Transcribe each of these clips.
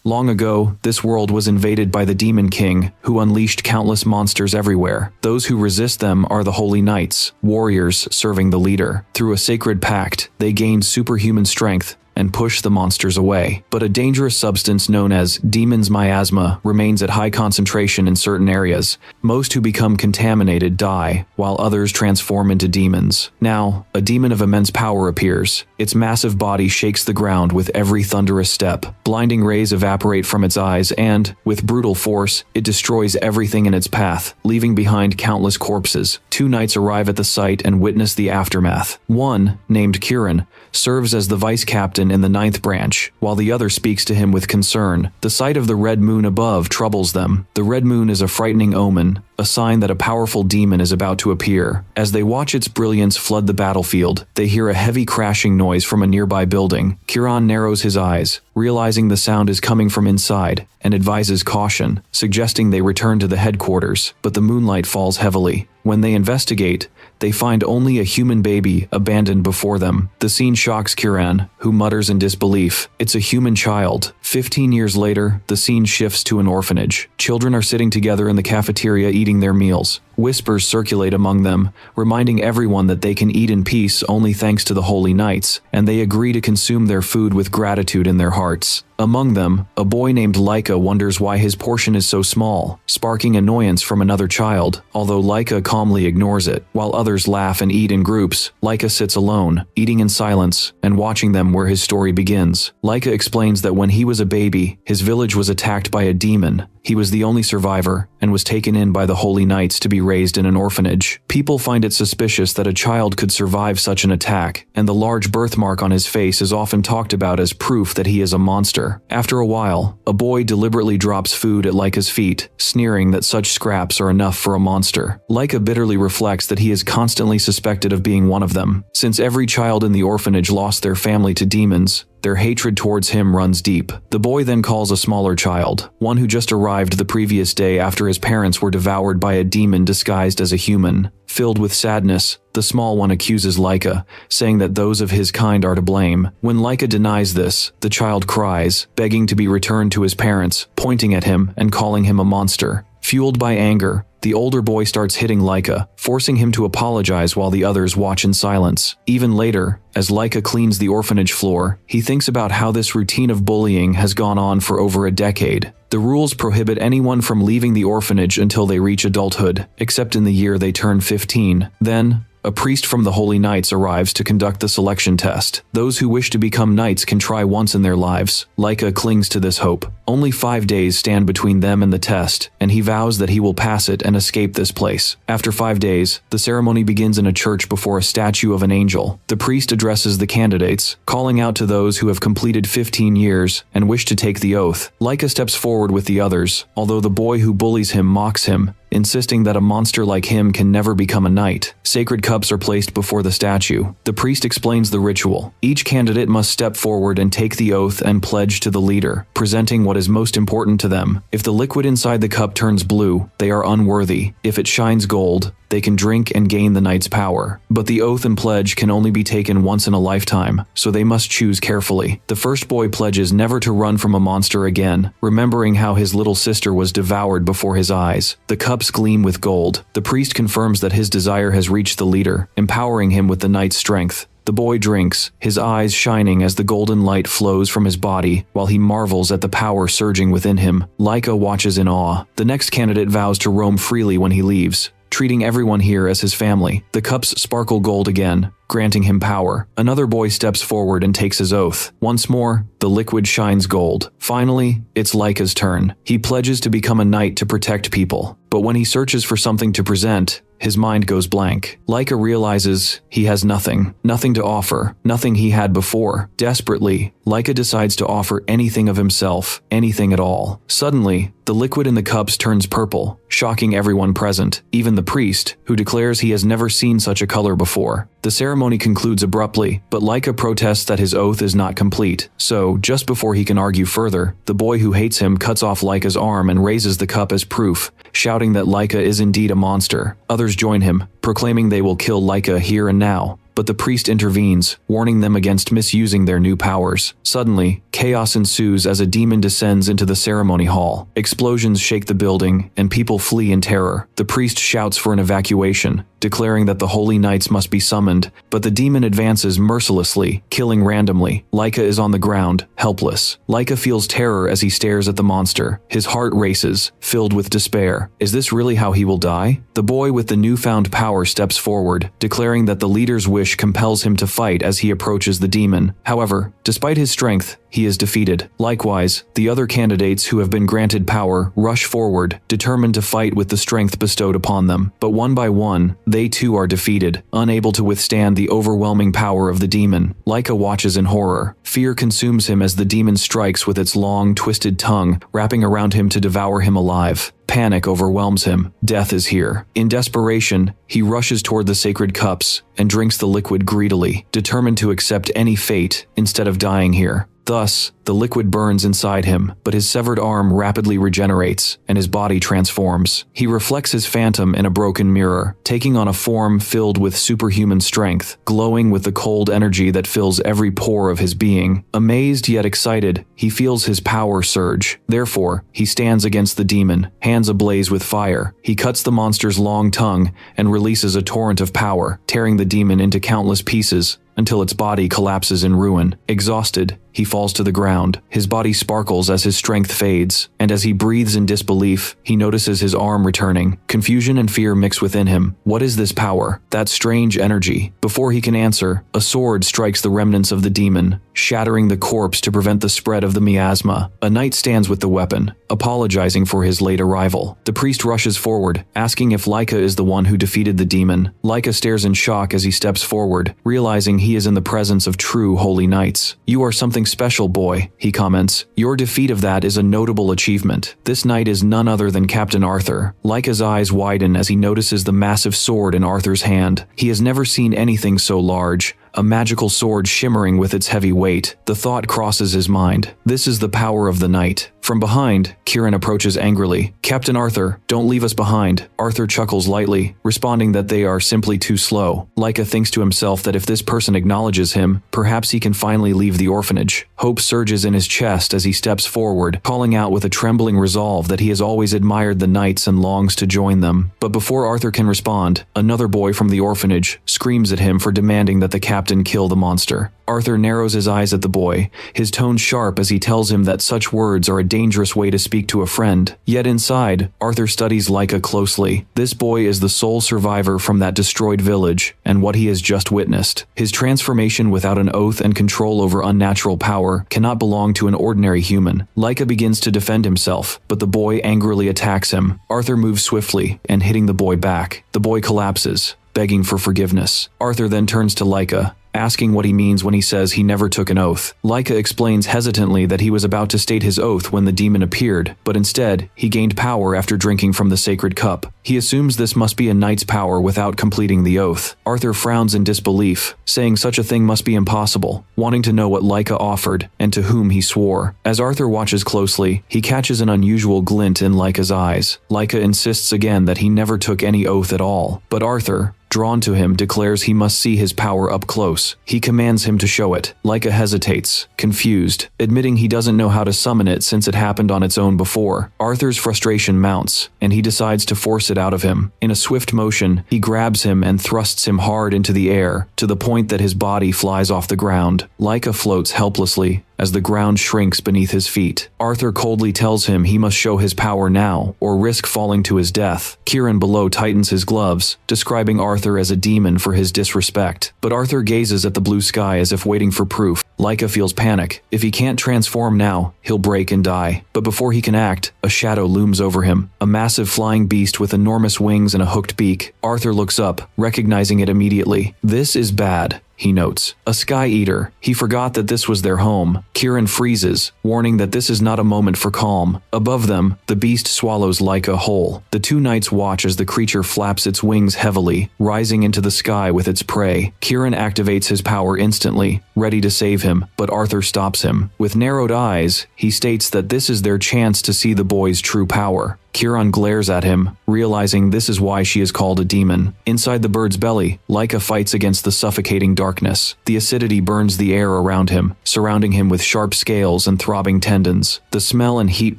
Long ago, this world was invaded by the Demon King, who unleashed countless monsters everywhere. Those who resist them are the Holy Knights, warriors serving the leader. Through a sacred pact, they gained superhuman strength and push the monsters away. But a dangerous substance known as demon's miasma remains at high concentration in certain areas. Most who become contaminated die, while others transform into demons. Now, a demon of immense power appears. Its massive body shakes the ground with every thunderous step. Blinding rays evaporate from its eyes and, with brutal force, it destroys everything in its path, leaving behind countless corpses. Two knights arrive at the site and witness the aftermath. One, named Kieran, serves as the vice captain in the 9th branch, while the other speaks to him with concern. The sight of the red moon above troubles them. The red moon is a frightening omen, a sign that a powerful demon is about to appear. As they watch its brilliance flood the battlefield, they hear a heavy crashing noise from a nearby building. Kieran narrows his eyes, realizing the sound is coming from inside, and advises caution, suggesting they return to the headquarters. But the moonlight falls heavily. When they investigate, they find only a human baby abandoned before them. The scene shocks Kieran, who mutters in disbelief. It's a human child. 15 years later, the scene shifts to an orphanage. Children are sitting together in the cafeteria eating their meals. Whispers circulate among them, reminding everyone that they can eat in peace only thanks to the Holy Knights, and they agree to consume their food with gratitude in their hearts. Among them, a boy named Laika wonders why his portion is so small, sparking annoyance from another child, although Laika calmly ignores it. While others laugh and eat in groups, Laika sits alone, eating in silence, and watching them where his story begins. Laika explains that when he was a baby, his village was attacked by a demon. He was the only survivor, and was taken in by the Holy Knights to be raised in an orphanage. People find it suspicious that a child could survive such an attack, and the large birthmark on his face is often talked about as proof that he is a monster. After a while, a boy deliberately drops food at Laika's feet, sneering that such scraps are enough for a monster. Laika bitterly reflects that he is constantly suspected of being one of them. Since every child in the orphanage lost their family to demons, their hatred towards him runs deep. The boy then calls a smaller child, one who just arrived the previous day after his parents were devoured by a demon disguised as a human. Filled with sadness, the small one accuses Laika, saying that those of his kind are to blame. When Laika denies this, the child cries, begging to be returned to his parents, pointing at him and calling him a monster. Fueled by anger, the older boy starts hitting Laika, forcing him to apologize while the others watch in silence. Even later, as Laika cleans the orphanage floor, he thinks about how this routine of bullying has gone on for over a decade. The rules prohibit anyone from leaving the orphanage until they reach adulthood, except in the year they turn 15. Then, a priest from the Holy Knights arrives to conduct the selection test. Those who wish to become knights can try once in their lives. Laika clings to this hope. Only 5 days stand between them and the test, and he vows that he will pass it and escape this place. After 5 days, the ceremony begins in a church before a statue of an angel. The priest addresses the candidates, calling out to those who have completed 15 years and wish to take the oath. Laika steps forward with the others, although the boy who bullies him mocks him, insisting that a monster like him can never become a knight. Sacred cups are placed before the statue. The priest explains the ritual. Each candidate must step forward and take the oath and pledge to the leader, presenting what is most important to them. If the liquid inside the cup turns blue, they are unworthy. If it shines gold, they can drink and gain the knight's power. But the oath and pledge can only be taken once in a lifetime, so they must choose carefully. The first boy pledges never to run from a monster again, remembering how his little sister was devoured before his eyes. The cups gleam with gold. The priest confirms that his desire has reached the leader, empowering him with the knight's strength. The boy drinks, his eyes shining as the golden light flows from his body, while he marvels at the power surging within him. Laika watches in awe. The next candidate vows to roam freely when he leaves, treating everyone here as his family. The cups sparkle gold again, granting him power. Another boy steps forward and takes his oath. Once more, the liquid shines gold. Finally, it's Laika's turn. He pledges to become a knight to protect people. But when he searches for something to present, his mind goes blank. Laika realizes he has nothing to offer, nothing he had before. Desperately, Laika decides to offer anything of himself, anything at all. Suddenly, the liquid in the cups turns purple, shocking everyone present, even the priest, who declares he has never seen such a color before. The ceremony concludes abruptly, but Laika protests that his oath is not complete. So, just before he can argue further, the boy who hates him cuts off Laika's arm and raises the cup as proof, shouting that Laika is indeed a monster. Others join him, proclaiming they will kill Laika here and now. but the priest intervenes, warning them against misusing their new powers. Suddenly, chaos ensues as a demon descends into the ceremony hall. Explosions shake the building, and people flee in terror. The priest shouts for an evacuation, declaring that the holy knights must be summoned, but the demon advances mercilessly, killing randomly. Laika is on the ground, helpless. Laika feels terror as he stares at the monster. His heart races, filled with despair. Is this really how he will die? The boy with the newfound power steps forward, declaring that the leader's wish compels him to fight as he approaches the demon. However, despite his strength, he is defeated. Likewise, the other candidates who have been granted power rush forward, determined to fight with the strength bestowed upon them. But one by one, they too are defeated, unable to withstand the overwhelming power of the demon. Laika watches in horror. Fear consumes him as the demon strikes with its long, twisted tongue, wrapping around him to devour him alive. Panic overwhelms him. Death is here. In desperation, he rushes toward the sacred cups and drinks the liquid greedily, determined to accept any fate instead of dying here. Thus, the liquid burns inside him, but his severed arm rapidly regenerates, and his body transforms. He reflects his phantom in a broken mirror, taking on a form filled with superhuman strength, glowing with the cold energy that fills every pore of his being. Amazed yet excited, he feels his power surge. Therefore, he stands against the demon, hands ablaze with fire. He cuts the monster's long tongue and releases a torrent of power, tearing the demon into countless pieces, until its body collapses in ruin. Exhausted, he falls to the ground. His body sparkles as his strength fades, and as he breathes in disbelief, he notices his arm returning. Confusion and fear mix within him. What is this power? That strange energy? Before he can answer, a sword strikes the remnants of the demon, shattering the corpse to prevent the spread of the miasma. A knight stands with the weapon, apologizing for his late arrival. The priest rushes forward, asking if Laika is the one who defeated the demon. Laika stares in shock as he steps forward, realizing he is in the presence of true holy knights. "You are something special, boy," he comments. "Your defeat of that is a notable achievement. This knight is none other than Captain Arthur." Laika's eyes widen as he notices the massive sword in Arthur's hand. He has never seen anything so large, a magical sword shimmering with its heavy weight. The thought crosses his mind. This is the power of the knight. From behind, Kieran approaches angrily. "Captain Arthur, don't leave us behind." Arthur chuckles lightly, responding that they are simply too slow. Laika thinks to himself that if this person acknowledges him, perhaps he can finally leave the orphanage. Hope surges in his chest as he steps forward, calling out with a trembling resolve that he has always admired the knights and longs to join them. But before Arthur can respond, another boy from the orphanage screams at him for demanding that the captain kill the monster. Arthur narrows his eyes at the boy, his tone sharp as he tells him that such words are a dangerous way to speak to a friend. Yet inside, Arthur studies Laika closely. This boy is the sole survivor from that destroyed village, and what he has just witnessed. His transformation without an oath and control over unnatural power cannot belong to an ordinary human. Laika begins to defend himself, but the boy angrily attacks him. Arthur moves swiftly, and hitting the boy back. The boy collapses, begging for forgiveness. Arthur then turns to Laika, asking what he means when he says he never took an oath. Laika explains hesitantly that he was about to state his oath when the demon appeared, but instead, he gained power after drinking from the sacred cup. He assumes this must be a knight's power without completing the oath. Arthur frowns in disbelief, saying such a thing must be impossible, wanting to know what Laika offered and to whom he swore. As Arthur watches closely, he catches an unusual glint in Laika's eyes. Laika insists again that he never took any oath at all, but Arthur, drawn to him, declares he must see his power up close. He commands him to show it. Laika hesitates, confused, admitting he doesn't know how to summon it since it happened on its own before. Arthur's frustration mounts, and he decides to force it out of him. In a swift motion, he grabs him and thrusts him hard into the air, to the point that his body flies off the ground. Laika floats helplessly as the ground shrinks beneath his feet. Arthur coldly tells him he must show his power now, or risk falling to his death. Kieran below tightens his gloves, describing Arthur as a demon for his disrespect. But Arthur gazes at the blue sky as if waiting for proof. Laika feels panic. If he can't transform now, he'll break and die. But before he can act, a shadow looms over him, a massive flying beast with enormous wings and a hooked beak. Arthur looks up, recognizing it immediately. "This is bad," he notes. "A sky eater." He forgot that this was their home. Kieran freezes, warning that this is not a moment for calm. Above them, the beast swallows Laika whole. The two knights watch as the creature flaps its wings heavily, rising into the sky with its prey. Kieran activates his power instantly, ready to save him, but Arthur stops him. With narrowed eyes, he states that this is their chance to see the boy's true power. Kieran glares at him, realizing this is why she is called a demon. Inside the bird's belly, Laika fights against the suffocating darkness. The acidity burns the air around him, surrounding him with sharp scales and throbbing tendons. The smell and heat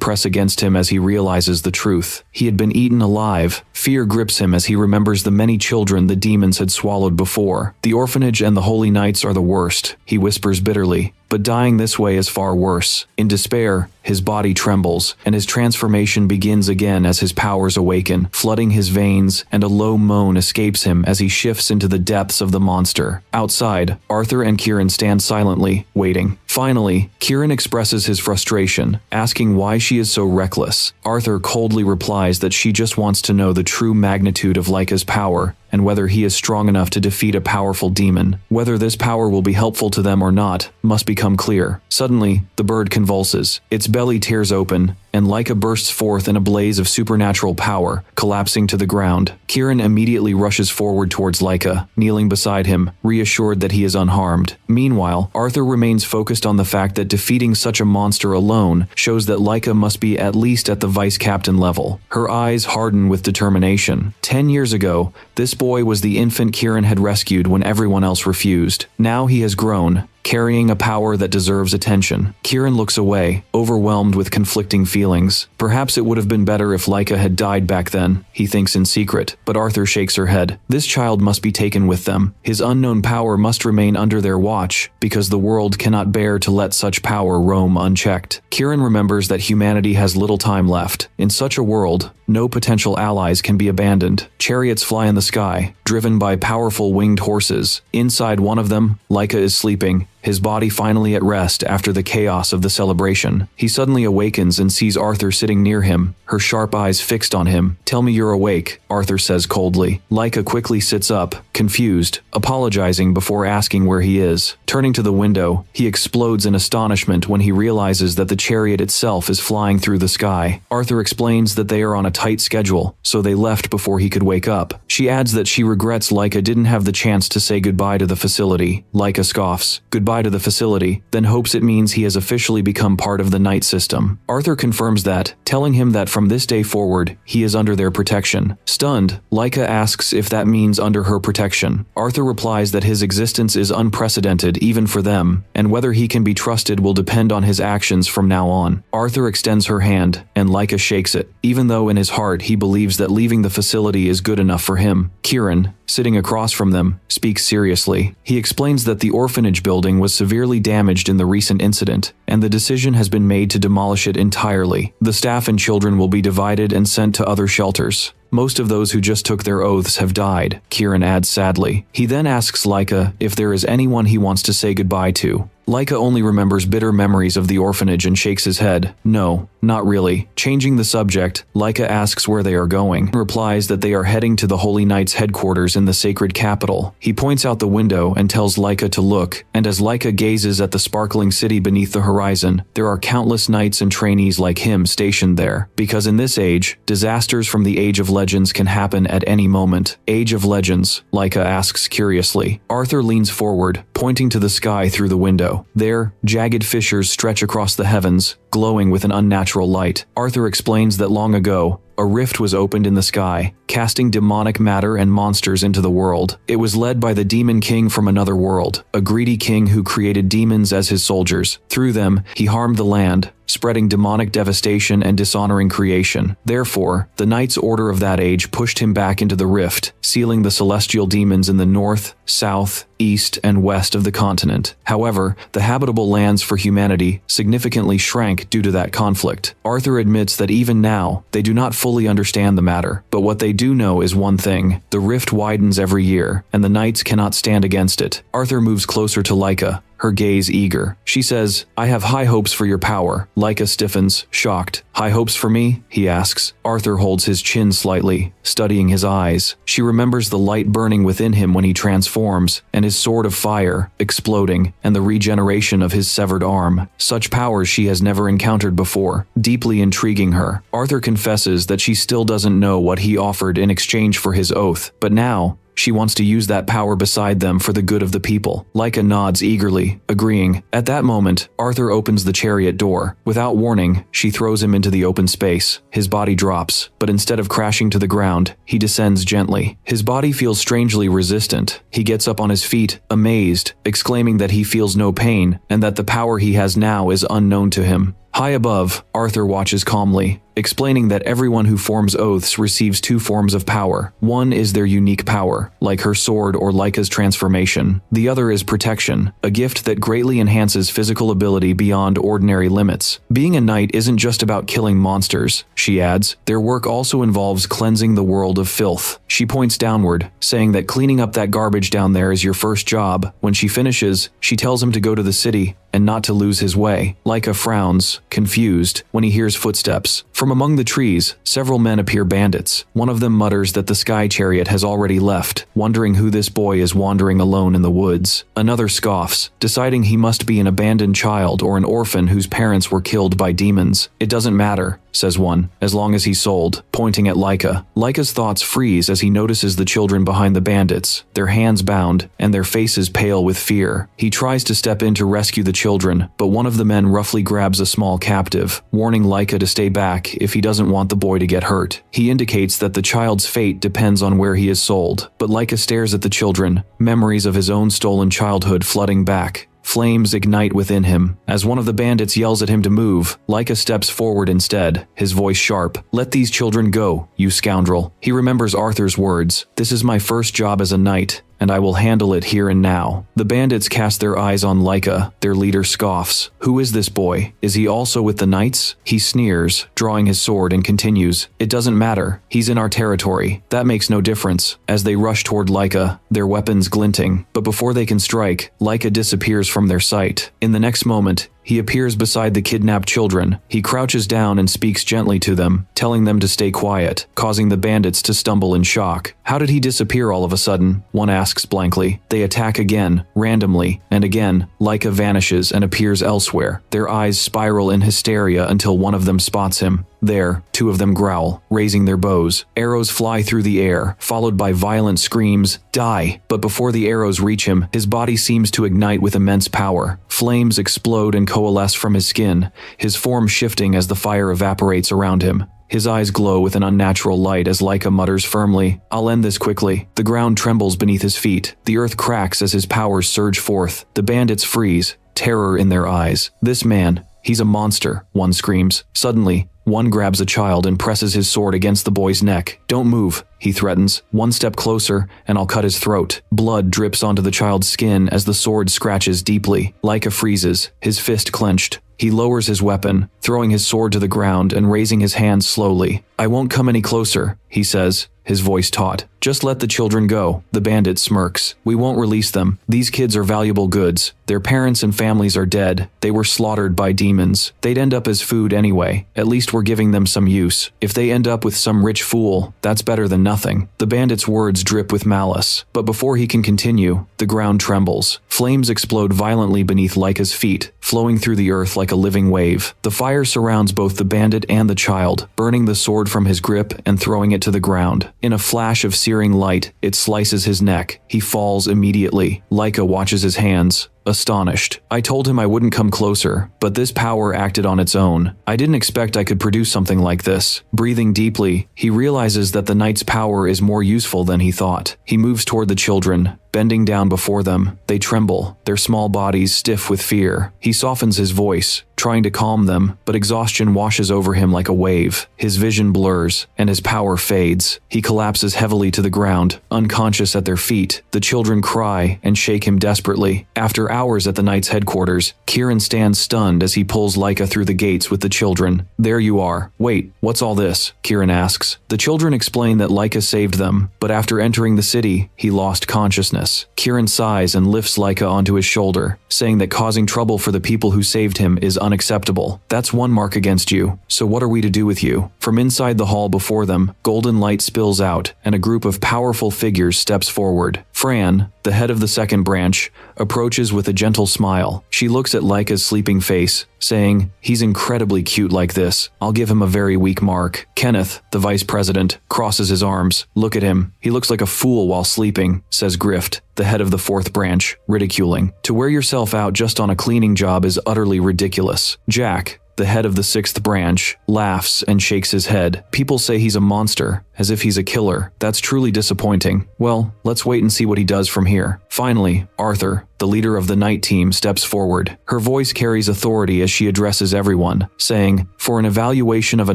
press against him as he realizes the truth. He had been eaten alive. Fear grips him as he remembers the many children the demons had swallowed before. The orphanage and the holy knights are the worst, he whispers bitterly. But dying this way is far worse. In despair, his body trembles, and his transformation begins again as his powers awaken, flooding his veins, and a low moan escapes him as he shifts into the depths of the monster. Outside, Arthur and Kieran stand silently, waiting. Finally, Kieran expresses his frustration, asking why she is so reckless. Arthur coldly replies that she just wants to know the true magnitude of Laika's power, and whether he is strong enough to defeat a powerful demon. Whether this power will be helpful to them or not must become clear. Suddenly, the bird convulses. Its belly tears open, and Laika bursts forth in a blaze of supernatural power, collapsing to the ground. Kieran immediately rushes forward towards Laika, kneeling beside him, reassured that he is unharmed. Meanwhile, Arthur remains focused on the fact that defeating such a monster alone shows that Laika must be at least at the vice captain level. Her eyes harden with determination. 10 years ago, this boy was the infant Kieran had rescued when everyone else refused. Now he has grown, carrying a power that deserves attention. Kieran looks away, overwhelmed with conflicting feelings. Perhaps it would have been better if Laika had died back then, he thinks in secret, but Arthur shakes her head. This child must be taken with them. His unknown power must remain under their watch, because the world cannot bear to let such power roam unchecked. Kieran remembers that humanity has little time left. In such a world, no potential allies can be abandoned. Chariots fly in the sky, driven by powerful winged horses. Inside one of them, Laika is sleeping, his body finally at rest after the chaos of the celebration. He suddenly awakens and sees Arthur sitting near him, her sharp eyes fixed on him. "Tell me you're awake," Arthur says coldly. Laika quickly sits up, confused, apologizing before asking where he is. Turning to the window, he explodes in astonishment when he realizes that the chariot itself is flying through the sky. Arthur explains that they are on a tight schedule, so they left before he could wake up. She adds that she regrets Laika didn't have the chance to say goodbye to the facility. Laika scoffs. Goodbye to the facility, then hopes it means he has officially become part of the Knight system. Arthur confirms that, telling him that from this day forward, he is under their protection. Stunned, Laika asks if that means under her protection. Arthur replies that his existence is unprecedented even for them, and whether he can be trusted will depend on his actions from now on. Arthur extends her hand, and Laika shakes it, even though in his heart he believes that leaving the facility is good enough for him. Kieran, sitting across from them, speaks seriously. He explains that the orphanage building was severely damaged in the recent incident, and the decision has been made to demolish it entirely. The staff and children will be divided and sent to other shelters. Most of those who just took their oaths have died, Kieran adds sadly. He then asks Laika if there is anyone he wants to say goodbye to. Laika only remembers bitter memories of the orphanage and shakes his head. No, not really. Changing the subject, Laika asks where they are going, and replies that they are heading to the Holy Knight's headquarters in the sacred capital. He points out the window and tells Laika to look, and as Laika gazes at the sparkling city beneath the horizon, there are countless knights and trainees like him stationed there. Because in this age, disasters from the Age of Legends can happen at any moment. Age of Legends, Laika asks curiously. Arthur leans forward, pointing to the sky through the window. There, jagged fissures stretch across the heavens, glowing with an unnatural light. Arthur explains that long ago, a rift was opened in the sky, casting demonic matter and monsters into the world. It was led by the demon king from another world, a greedy king who created demons as his soldiers. Through them, he harmed the land, spreading demonic devastation and dishonoring creation. Therefore, the Knights Order of that age pushed him back into the rift, sealing the celestial demons in the north, south, east, and west of the continent. However, the habitable lands for humanity significantly shrank due to that conflict. Arthur admits that even now, they do not fully understand the matter, but what they do know is one thing: the rift widens every year, and the Knights cannot stand against it. Arthur moves closer to Laika, her gaze eager. She says, "I have high hopes for your power." Laika stiffens, shocked. "High hopes for me?" he asks. Arthur holds his chin slightly, studying his eyes. She remembers the light burning within him when he transforms, and his sword of fire, exploding, and the regeneration of his severed arm. Such powers she has never encountered before, deeply intriguing her. Arthur confesses that she still doesn't know what he offered in exchange for his oath, but now, She wants to use that power beside them for the good of the people. Laika nods eagerly, agreeing. At that moment, Arthur opens the chariot door. Without warning, she throws him into the open space. His body drops, but instead of crashing to the ground, he descends gently. His body feels strangely resistant. He gets up on his feet, amazed, exclaiming that he feels no pain and that the power he has now is unknown to him. High above, Arthur watches calmly, explaining that everyone who forms oaths receives two forms of power. One is their unique power, like her sword or Laika's transformation. The other is protection, a gift that greatly enhances physical ability beyond ordinary limits. Being a knight isn't just about killing monsters, she adds. Their work also involves cleansing the world of filth. She points downward, saying that cleaning up that garbage down there is your first job. When she finishes, she tells him to go to the city and not to lose his way. Laika frowns, confused, when he hears footsteps. From among the trees, several men appear bandits. One of them mutters that the sky chariot has already left, wondering who this boy is wandering alone in the woods. Another scoffs, deciding he must be an abandoned child or an orphan whose parents were killed by demons. It doesn't matter, says one, as long as he's sold, pointing at Laika. Laika's thoughts freeze as he notices the children behind the bandits, their hands bound and their faces pale with fear. He tries to step in to rescue the children, but one of the men roughly grabs a small captive, warning Laika to stay back if he doesn't want the boy to get hurt. He indicates that the child's fate depends on where he is sold, but Laika stares at the children, memories of his own stolen childhood flooding back. Flames ignite within him. As one of the bandits yells at him to move, Laika steps forward instead, his voice sharp. Let these children go, you scoundrel. He remembers Arthur's words. This is my first job as a knight, and I will handle it here and now. The bandits cast their eyes on Laika. Their leader scoffs. Who is this boy? Is he also with the knights? He sneers, drawing his sword, and continues. It doesn't matter. He's in our territory. That makes no difference. As they rush toward Laika, their weapons glinting. But before they can strike, Laika disappears from their sight. In the next moment, he appears beside the kidnapped children. He crouches down and speaks gently to them, telling them to stay quiet, causing the bandits to stumble in shock. How did he disappear all of a sudden? One asks blankly. They attack again, randomly, and again, Laika vanishes and appears elsewhere. Their eyes spiral in hysteria until one of them spots him. There, two of them growl, raising their bows. Arrows fly through the air, followed by violent screams, "Die!" But before the arrows reach him, his body seems to ignite with immense power. Flames explode and coalesce from his skin, his form shifting as the fire evaporates around him. His eyes glow with an unnatural light as Laika mutters firmly, "I'll end this quickly." The ground trembles beneath his feet. The earth cracks as his powers surge forth. The bandits freeze, terror in their eyes. This man, he's a monster, one screams. Suddenly, one grabs a child and presses his sword against the boy's neck. "Don't move," he threatens. "One step closer, and I'll cut his throat." Blood drips onto the child's skin as the sword scratches deeply. Laika freezes, his fist clenched. He lowers his weapon, throwing his sword to the ground and raising his hands slowly. "I won't come any closer," he says, his voice taut. "Just let the children go." The bandit smirks. "We won't release them. These kids are valuable goods. Their parents and families are dead. They were slaughtered by demons. They'd end up as food anyway. At least we're giving them some use. If they end up with some rich fool, that's better than nothing." The bandit's words drip with malice. But before he can continue, the ground trembles. Flames explode violently beneath Laika's feet, flowing through the earth like a living wave. The fire surrounds both the bandit and the child, burning the sword from his grip and throwing it to the ground. In a flash of searing light, it slices his neck. He falls immediately. Laika watches his hands, astonished. "I told him I wouldn't come closer, but this power acted on its own. I didn't expect I could produce something like this." Breathing deeply, he realizes that the knight's power is more useful than he thought. He moves toward the children, bending down before them. They tremble, their small bodies stiff with fear. He softens his voice, trying to calm them, but exhaustion washes over him like a wave. His vision blurs, and his power fades. He collapses heavily to the ground, unconscious at their feet. The children cry and shake him desperately. After hours at the knight's headquarters, Kieran stands stunned as he pulls Laika through the gates with the children. "There you are. Wait, what's all this?" Kieran asks. The children explain that Laika saved them, but after entering the city, he lost consciousness. Kieran sighs and lifts Laika onto his shoulder, saying that causing trouble for the people who saved him is unacceptable. "That's one mark against you, so what are we to do with you?" From inside the hall before them, golden light spills out, and a group of powerful figures steps forward. Fran, the head of the second branch, approaches with a gentle smile. She looks at Laika's sleeping face, saying, "He's incredibly cute like this. I'll give him a very weak mark." Kenneth, the vice president, crosses his arms. "Look at him. He looks like a fool while sleeping," says Grift, the head of the fourth branch, ridiculing. "To wear yourself out just on a cleaning job is utterly ridiculous." Jack, the head of the sixth branch, laughs and shakes his head. "People say he's a monster, as if he's a killer. That's truly disappointing. Well, let's wait and see what he does from here." Finally, Arthur, the leader of the night team, steps forward. Her voice carries authority as she addresses everyone, saying, "For an evaluation of a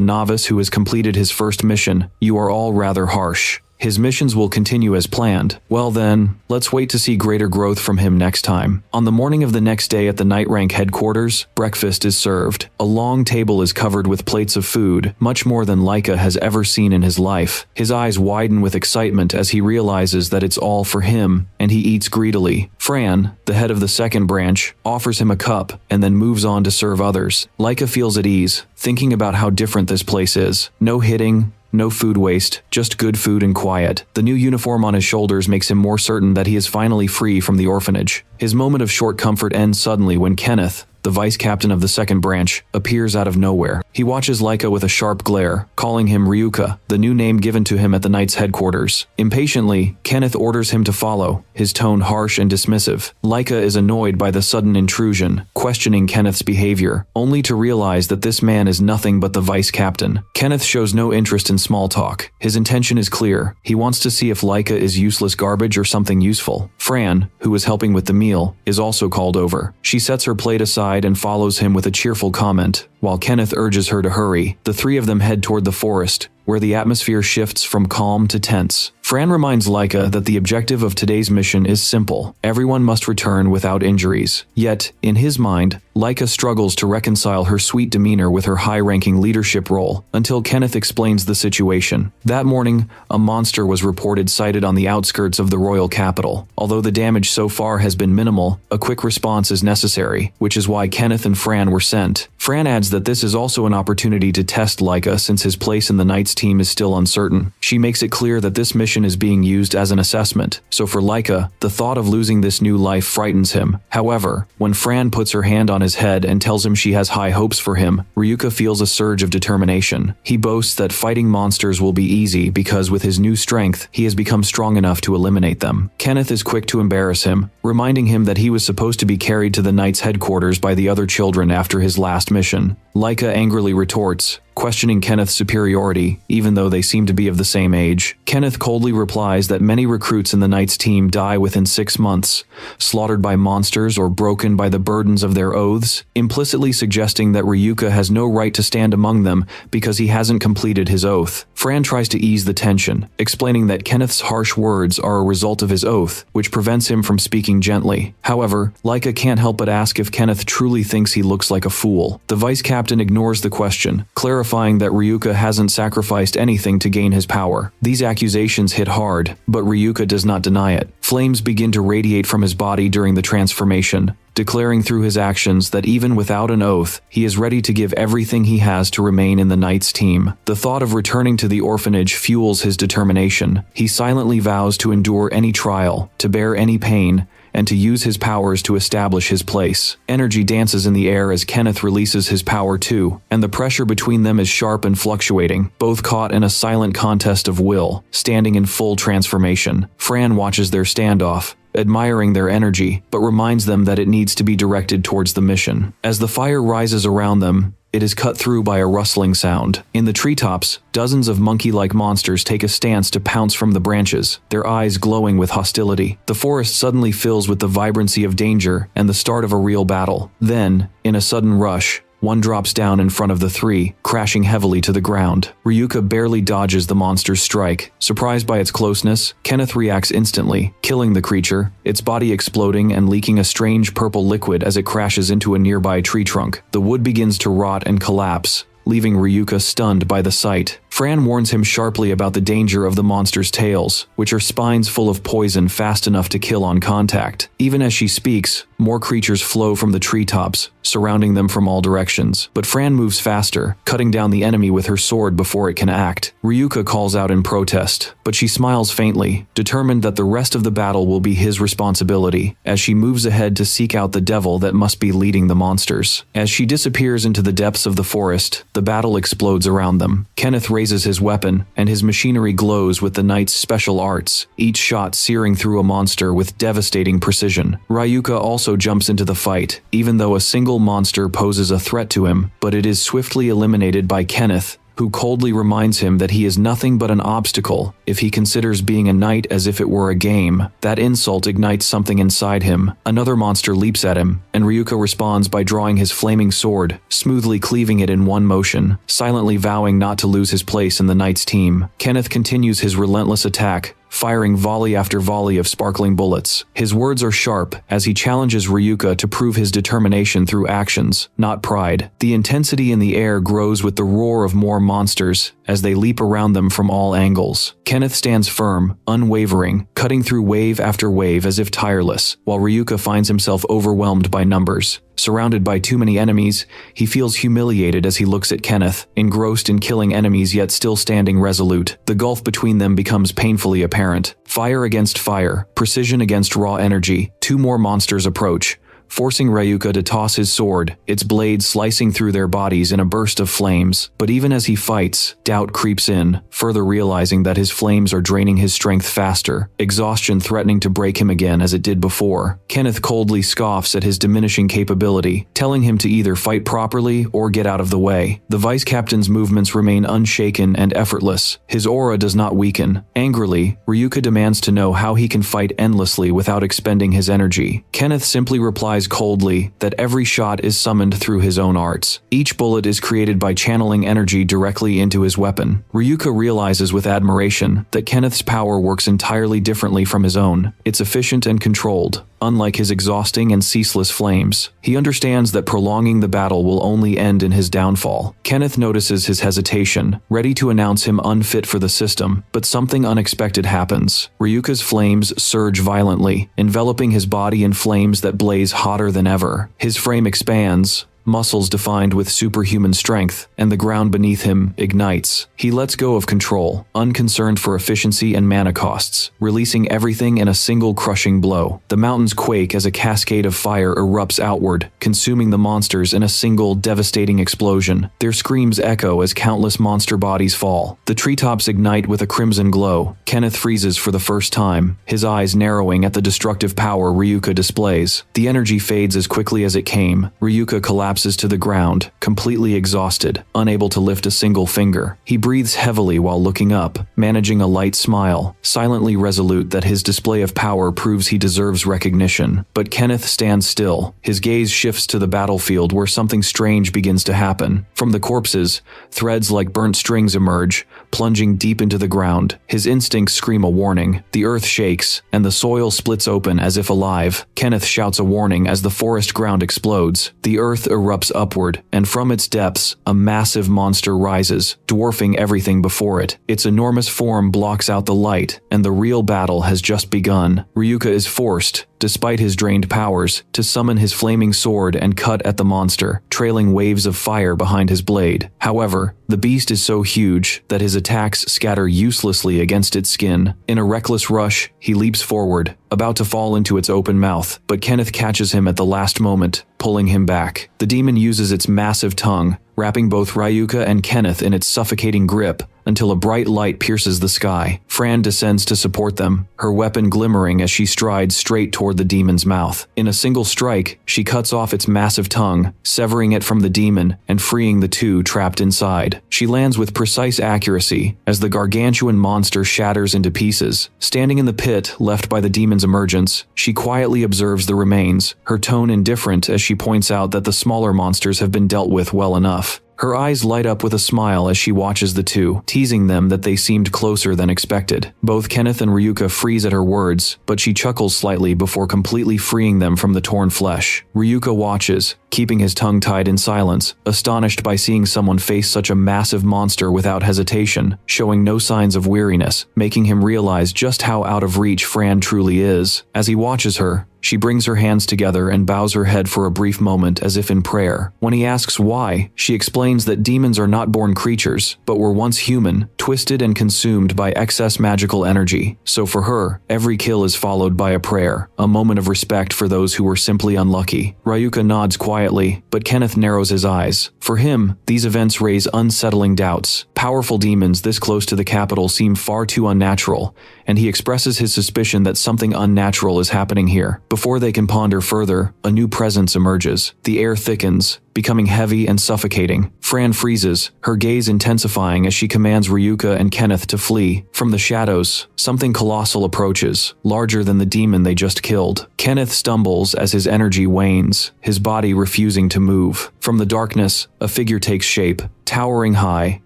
novice who has completed his first mission, you are all rather harsh. His missions will continue as planned. Well then, let's wait to see greater growth from him next time." On the morning of the next day at the night rank headquarters, breakfast is served. A long table is covered with plates of food, much more than Laika has ever seen in his life. His eyes widen with excitement as he realizes that it's all for him, and he eats greedily. Fran, the head of the second branch, offers him a cup and then moves on to serve others. Laika feels at ease, thinking about how different this place is. No hitting, no food waste, just good food and quiet. The new uniform on his shoulders makes him more certain that he is finally free from the orphanage. His moment of short comfort ends suddenly when Kenneth, the vice captain of the second branch, appears out of nowhere. He watches Laika with a sharp glare, calling him Ryuka, the new name given to him at the Knight's headquarters. Impatiently, Kenneth orders him to follow, his tone harsh and dismissive. Laika is annoyed by the sudden intrusion, questioning Kenneth's behavior, only to realize that this man is nothing but the vice captain. Kenneth shows no interest in small talk. His intention is clear. He wants to see if Laika is useless garbage or something useful. Fran, who is helping with the meal, is also called over. She sets her plate aside and follows him with a cheerful comment, while Kenneth urges her to hurry. The three of them head toward the forest, where the atmosphere shifts from calm to tense. Fran reminds Laika that the objective of today's mission is simple. Everyone must return without injuries. Yet, in his mind, Laika struggles to reconcile her sweet demeanor with her high-ranking leadership role, until Kenneth explains the situation. That morning, a monster was reported sighted on the outskirts of the royal capital. Although the damage so far has been minimal, a quick response is necessary, which is why Kenneth and Fran were sent. Fran adds that this is also an opportunity to test Laika since his place in the Knight's team is still uncertain. She makes it clear that this mission is being used as an assessment, so for Laika, the thought of losing this new life frightens him. However, when Fran puts her hand on his head and tells him she has high hopes for him, Ryuka feels a surge of determination. He boasts that fighting monsters will be easy because with his new strength, he has become strong enough to eliminate them. Kenneth is quick to embarrass him, reminding him that he was supposed to be carried to the Knight's headquarters by the other children after his last mission. Laika angrily retorts, questioning Kenneth's superiority, even though they seem to be of the same age. Kenneth coldly replies that many recruits in the Knight's team die within 6 months, slaughtered by monsters or broken by the burdens of their oaths, implicitly suggesting that Ryuka has no right to stand among them because he hasn't completed his oath. Fran tries to ease the tension, explaining that Kenneth's harsh words are a result of his oath, which prevents him from speaking gently. However, Laika can't help but ask if Kenneth truly thinks he looks like a fool. The vice captain ignores the question, clarifying that Ryuka hasn't sacrificed anything to gain his power. These accusations hit hard, but Ryuka does not deny it. Flames begin to radiate from his body during the transformation, declaring through his actions that even without an oath, he is ready to give everything he has to remain in the Knight's team. The thought of returning to the orphanage fuels his determination. He silently vows to endure any trial, to bear any pain, and to use his powers to establish his place. Energy dances in the air as Kenneth releases his power too, and the pressure between them is sharp and fluctuating, both caught in a silent contest of will, standing in full transformation. Fran watches their standoff, admiring their energy, but reminds them that it needs to be directed towards the mission. As the fire rises around them, it is cut through by a rustling sound. In the treetops, dozens of monkey-like monsters take a stance to pounce from the branches, their eyes glowing with hostility. The forest suddenly fills with the vibrancy of danger and the start of a real battle. Then, in a sudden rush, one drops down in front of the three, crashing heavily to the ground. Ryuka barely dodges the monster's strike. Surprised by its closeness, Kenneth reacts instantly, killing the creature, its body exploding and leaking a strange purple liquid as it crashes into a nearby tree trunk. The wood begins to rot and collapse, leaving Ryuka stunned by the sight. Fran warns him sharply about the danger of the monster's tails, which are spines full of poison fast enough to kill on contact. Even as she speaks, more creatures flow from the treetops, surrounding them from all directions. But Fran moves faster, cutting down the enemy with her sword before it can act. Ryuka calls out in protest, but she smiles faintly, determined that the rest of the battle will be his responsibility, as she moves ahead to seek out the devil that must be leading the monsters. As she disappears into the depths of the forest, the battle explodes around them. Kenneth raises his weapon, and his machinery glows with the knight's special arts, each shot searing through a monster with devastating precision. Ryuka also jumps into the fight, even though a single monster poses a threat to him, but it is swiftly eliminated by Kenneth, who coldly reminds him that he is nothing but an obstacle if he considers being a knight as if it were a game. That insult ignites something inside him. Another monster leaps at him, and Ryuka responds by drawing his flaming sword, smoothly cleaving it in one motion, silently vowing not to lose his place in the knight's team. Kenneth continues his relentless attack, firing volley after volley of sparkling bullets. His words are sharp as he challenges Ryuka to prove his determination through actions, not pride. The intensity in the air grows with the roar of more monsters as they leap around them from all angles. Kenneth stands firm, unwavering, cutting through wave after wave as if tireless, while Ryuka finds himself overwhelmed by numbers. Surrounded by too many enemies, he feels humiliated as he looks at Kenneth, engrossed in killing enemies yet still standing resolute. The gulf between them becomes painfully apparent. Fire against fire, precision against raw energy. Two more monsters approach, forcing Ryuka to toss his sword, its blade slicing through their bodies in a burst of flames. But even as he fights, doubt creeps in, further realizing that his flames are draining his strength faster, exhaustion threatening to break him again as it did before. Kenneth coldly scoffs at his diminishing capability, telling him to either fight properly or get out of the way. The vice captain's movements remain unshaken and effortless. His aura does not weaken. Angrily, Ryuka demands to know how he can fight endlessly without expending his energy. Kenneth simply replies coldly that every shot is summoned through his own arts. Each bullet is created by channeling energy directly into his weapon. Ryuka realizes with admiration that Kenneth's power works entirely differently from his own. It's efficient and controlled, unlike his exhausting and ceaseless flames. He understands that prolonging the battle will only end in his downfall. Kenneth notices his hesitation, ready to announce him unfit for the system, but something unexpected happens. Ryuka's flames surge violently, enveloping his body in flames that blaze hotter than ever. His frame expands, muscles defined with superhuman strength, and the ground beneath him ignites. He lets go of control, unconcerned for efficiency and mana costs, releasing everything in a single crushing blow. The mountains quake as a cascade of fire erupts outward, consuming the monsters in a single devastating explosion. Their screams echo as countless monster bodies fall. The treetops ignite with a crimson glow. Kenneth freezes for the first time, his eyes narrowing at the destructive power Ryuka displays. The energy fades as quickly as it came. Ryuka collapses to the ground, completely exhausted, unable to lift a single finger. He breathes heavily while looking up, managing a light smile, silently resolute that his display of power proves he deserves recognition. But Kenneth stands still. His gaze shifts to the battlefield where something strange begins to happen. From the corpses, threads like burnt strings emerge, plunging deep into the ground. His instincts scream a warning. The earth shakes, and the soil splits open as if alive. Kenneth shouts a warning as the forest ground explodes. The earth erupts upward, and from its depths, a massive monster rises, dwarfing everything before it. Its enormous form blocks out the light, and the real battle has just begun. Ryuka is forced, despite his drained powers, to summon his flaming sword and cut at the monster, trailing waves of fire behind his blade. However, the beast is so huge that his attacks scatter uselessly against its skin. In a reckless rush, he leaps forward, about to fall into its open mouth, but Kenneth catches him at the last moment, pulling him back. The demon uses its massive tongue, wrapping both Ryuka and Kenneth in its suffocating grip, until a bright light pierces the sky. Fran descends to support them, her weapon glimmering as she strides straight toward the demon's mouth. In a single strike, she cuts off its massive tongue, severing it from the demon and freeing the two trapped inside. She lands with precise accuracy as the gargantuan monster shatters into pieces. Standing in the pit left by the demon's emergence, she quietly observes the remains, her tone indifferent as she points out that the smaller monsters have been dealt with well enough. Her eyes light up with a smile as she watches the two, teasing them that they seemed closer than expected. Both Kenneth and Ryuka freeze at her words, but she chuckles slightly before completely freeing them from the torn flesh. Ryuka watches, keeping his tongue tied in silence, astonished by seeing someone face such a massive monster without hesitation, showing no signs of weariness, making him realize just how out of reach Fran truly is. As he watches her, she brings her hands together and bows her head for a brief moment as if in prayer. When he asks why, she explains that demons are not born creatures, but were once human, twisted and consumed by excess magical energy. So for her, every kill is followed by a prayer, a moment of respect for those who were simply unlucky. Ryuka nods quietly, but Kenneth narrows his eyes. For him, these events raise unsettling doubts. Powerful demons this close to the capital seem far too unnatural, and he expresses his suspicion that something unnatural is happening here. Before they can ponder further, a new presence emerges. The air thickens, becoming heavy and suffocating. Fran freezes, her gaze intensifying as she commands Ryuka and Kenneth to flee. From the shadows, something colossal approaches, larger than the demon they just killed. Kenneth stumbles as his energy wanes, his body refusing to move. From the darkness, a figure takes shape, towering high,